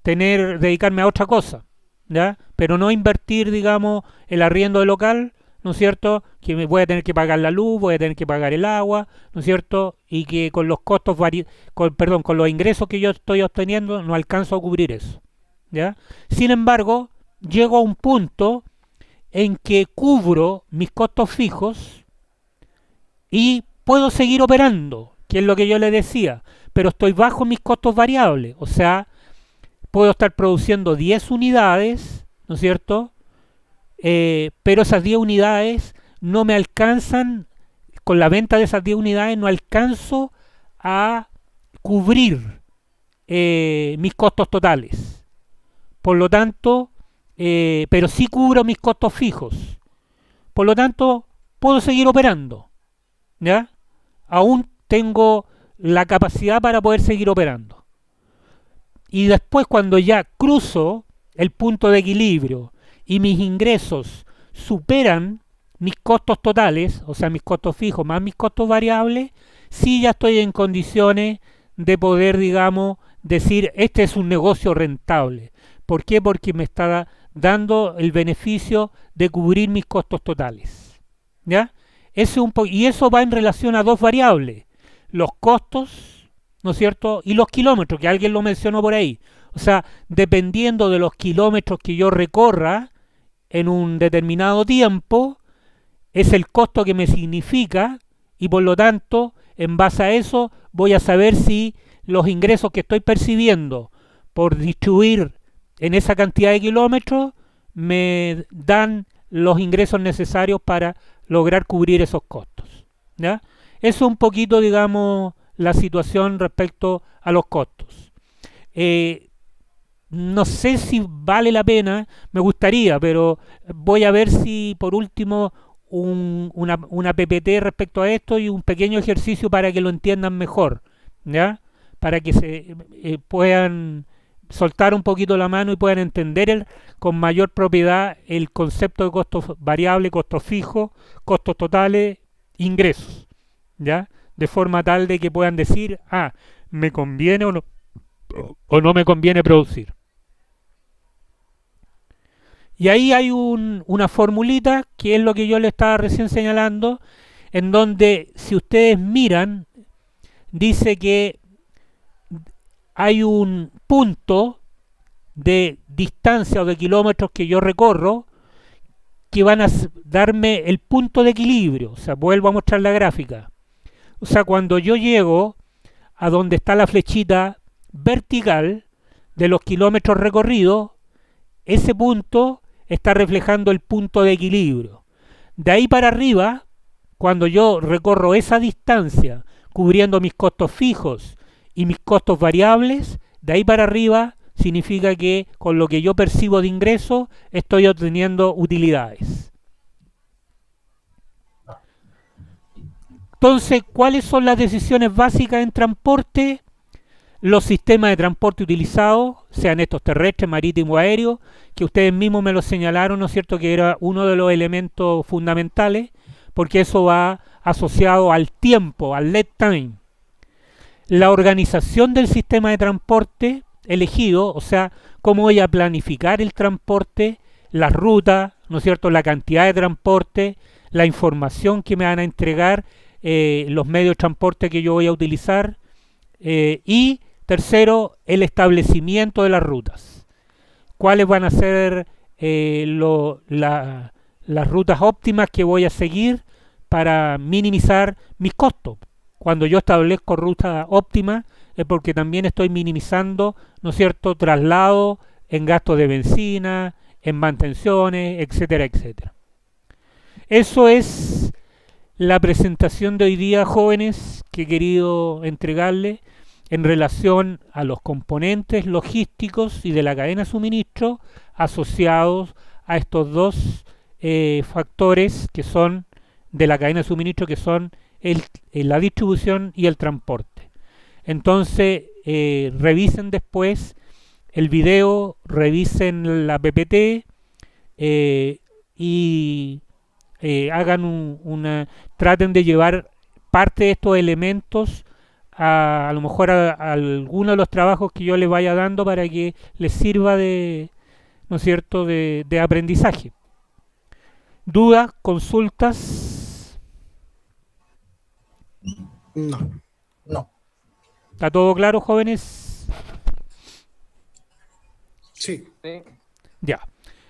dedicarme a otra cosa. ¿ya? Pero no invertir, digamos, el arriendo del local, ¿no es cierto? Que me voy a tener que pagar la luz, voy a tener que pagar el agua, ¿no es cierto? Y que con los costos con los ingresos que yo estoy obteniendo no alcanzo a cubrir eso, ¿ya? Sin embargo, llego a un punto en que cubro mis costos fijos y puedo seguir operando, que es lo que yo le decía, pero estoy bajo mis costos variables, o sea, puedo estar produciendo 10 unidades, ¿no es cierto? Pero esas 10 unidades no me alcanzan, con la venta de esas 10 unidades no alcanzo a cubrir mis costos totales. Por lo tanto, pero sí cubro mis costos fijos. Por lo tanto, puedo seguir operando, ¿ya? Aún tengo la capacidad para poder seguir operando. Y después, cuando ya cruzo el punto de equilibrio y mis ingresos superan mis costos totales, o sea, mis costos fijos más mis costos variables, sí ya estoy en condiciones de poder, digamos, decir, este es un negocio rentable. ¿Por qué? Porque me está dando el beneficio de cubrir mis costos totales, ¿ya? Y eso va en relación a dos variables, los costos, ¿no es cierto? Y los kilómetros, que alguien lo mencionó por ahí. O sea, dependiendo de los kilómetros que yo recorra en un determinado tiempo, es el costo que me significa y por lo tanto, en base a eso, voy a saber si los ingresos que estoy percibiendo por distribuir en esa cantidad de kilómetros me dan los ingresos necesarios para lograr cubrir esos costos, ¿ya? Eso es un poquito, digamos, la situación respecto a los costos. No sé si vale la pena, me gustaría, pero voy a ver si por último una PPT respecto a esto y un pequeño ejercicio para que lo entiendan mejor, ¿ya? Para que se puedan soltar un poquito la mano y puedan entender con mayor propiedad el concepto de costos variables, costos fijos, costos totales, ingresos, ¿ya? De forma tal de que puedan decir, me conviene o no me conviene producir. Y ahí hay una formulita, que es lo que yo le estaba recién señalando, en donde si ustedes miran, dice que hay un punto de distancia o de kilómetros que yo recorro que van a darme el punto de equilibrio. O sea, vuelvo a mostrar la gráfica. O sea, cuando yo llego a donde está la flechita vertical de los kilómetros recorridos, ese punto está reflejando el punto de equilibrio. De ahí para arriba, cuando yo recorro esa distancia, cubriendo mis costos fijos y mis costos variables, de ahí para arriba significa que con lo que yo percibo de ingreso estoy obteniendo utilidades. Entonces, ¿cuáles son las decisiones básicas en transporte? Los sistemas de transporte utilizados, sean estos terrestres, marítimos o aéreos, que ustedes mismos me lo señalaron, ¿no es cierto?, que era uno de los elementos fundamentales, porque eso va asociado al tiempo, al lead time. La organización del sistema de transporte elegido, o sea, cómo voy a planificar el transporte, las rutas, ¿no es cierto?, la cantidad de transporte, la información que me van a entregar, los medios de transporte que yo voy a utilizar, y tercero, el establecimiento de las rutas. ¿Cuáles van a ser las rutas óptimas que voy a seguir para minimizar mis costos? Cuando yo establezco rutas óptimas es porque también estoy minimizando, ¿no es cierto?, traslado en gastos de benzina, en mantenciones, etcétera, etcétera. Eso es la presentación de hoy día, jóvenes, que he querido entregarles en relación a los componentes logísticos y de la cadena de suministro asociados a estos dos factores que son de la cadena de suministro, que son la distribución y el transporte. Entonces, revisen después el video, revisen la PPT y traten de llevar parte de estos elementos a lo mejor a alguno de los trabajos que yo les vaya dando para que les sirva de ¿no es cierto?, de aprendizaje. ¿Dudas, consultas? No. No. ¿Está todo claro, jóvenes? Sí. Sí. Ya.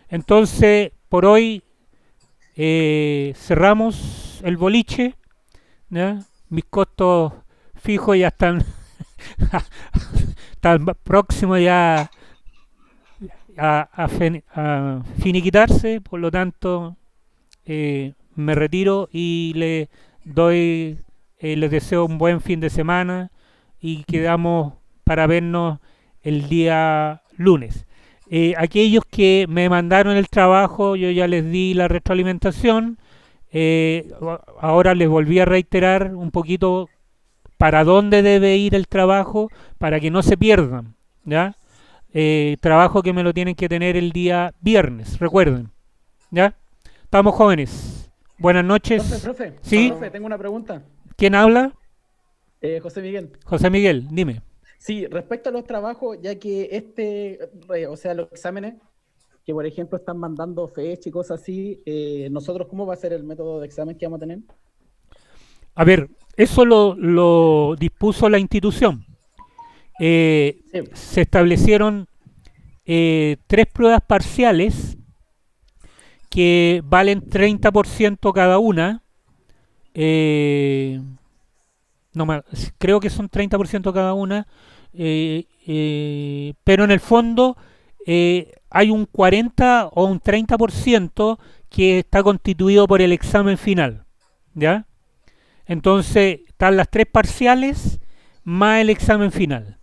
Entonces, por hoy cerramos el boliche, ¿ya? Mis costos fijos ya están, están próximos ya a finiquitarse, por lo tanto me retiro y les deseo un buen fin de semana y quedamos para vernos el día lunes. Aquellos que me mandaron el trabajo, yo ya les di la retroalimentación. Ahora les volví a reiterar un poquito para dónde debe ir el trabajo para que no se pierdan, ¿ya? Trabajo que me lo tienen que tener el día viernes, recuerden, ¿ya? Estamos, jóvenes. Buenas noches. Profe, ¿Sí? profe, tengo una pregunta. ¿Quién habla? José Miguel. José Miguel, dime. Sí, respecto a los trabajos, ya que o sea, los exámenes, que por ejemplo están mandando fecha y cosas así, nosotros, ¿cómo va a ser el método de examen que vamos a tener? A ver, eso lo dispuso la institución. Sí, Se establecieron 3 pruebas parciales que valen 30% cada una. No me- Creo que son 30% cada una, pero en el fondo hay un 40 o un 30% que está constituido por el examen final, ¿ya? Entonces están las 3 parciales más el examen final.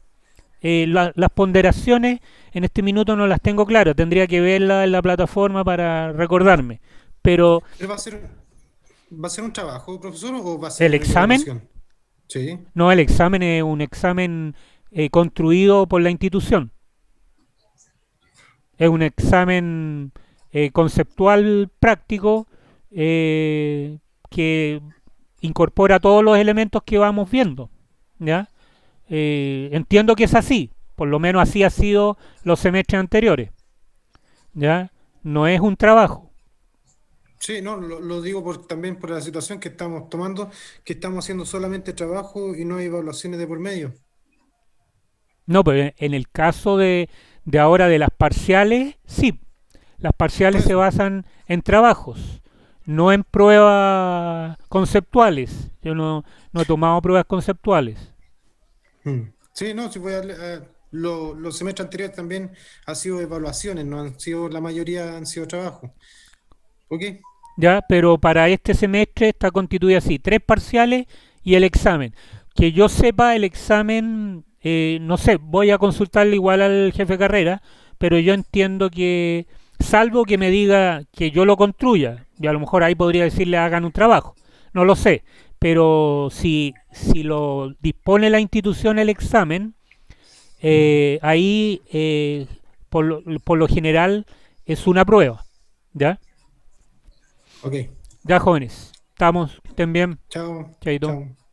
Las ponderaciones en este minuto no las tengo claras, tendría que verla en la plataforma para recordarme, pero ¿Pero va a ser un trabajo, profesor, o va a ser el examen, evaluación? Sí. no, el examen es un examen construido por la institución. Es un examen conceptual práctico que incorpora todos los elementos que vamos viendo, ¿ya? Entiendo que es así, por lo menos así ha sido los semestres anteriores, ¿ya? No es un trabajo. Sí, no, lo digo también por la situación que estamos tomando, que estamos haciendo solamente trabajo y no hay evaluaciones de por medio. No, pero en el caso de ahora de las parciales, sí. Las parciales Por se eso. basan en trabajos, no en pruebas conceptuales. Yo no he tomado pruebas conceptuales. Sí, no, si voy los semestres anteriores también han sido evaluaciones, no han sido, la mayoría han sido trabajo. ¿Ok? ¿Ya? Pero para este semestre está constituida así, 3 parciales y el examen. Que yo sepa, el examen, no sé, voy a consultarle igual al jefe de carrera, pero yo entiendo que, salvo que me diga que yo lo construya, y a lo mejor ahí podría decirle hagan un trabajo, no lo sé, pero si lo dispone la institución el examen, ahí por lo general es una prueba, ¿ya? Ok. Ya, jóvenes, estamos, que estén bien, Chao. chaito. Chao.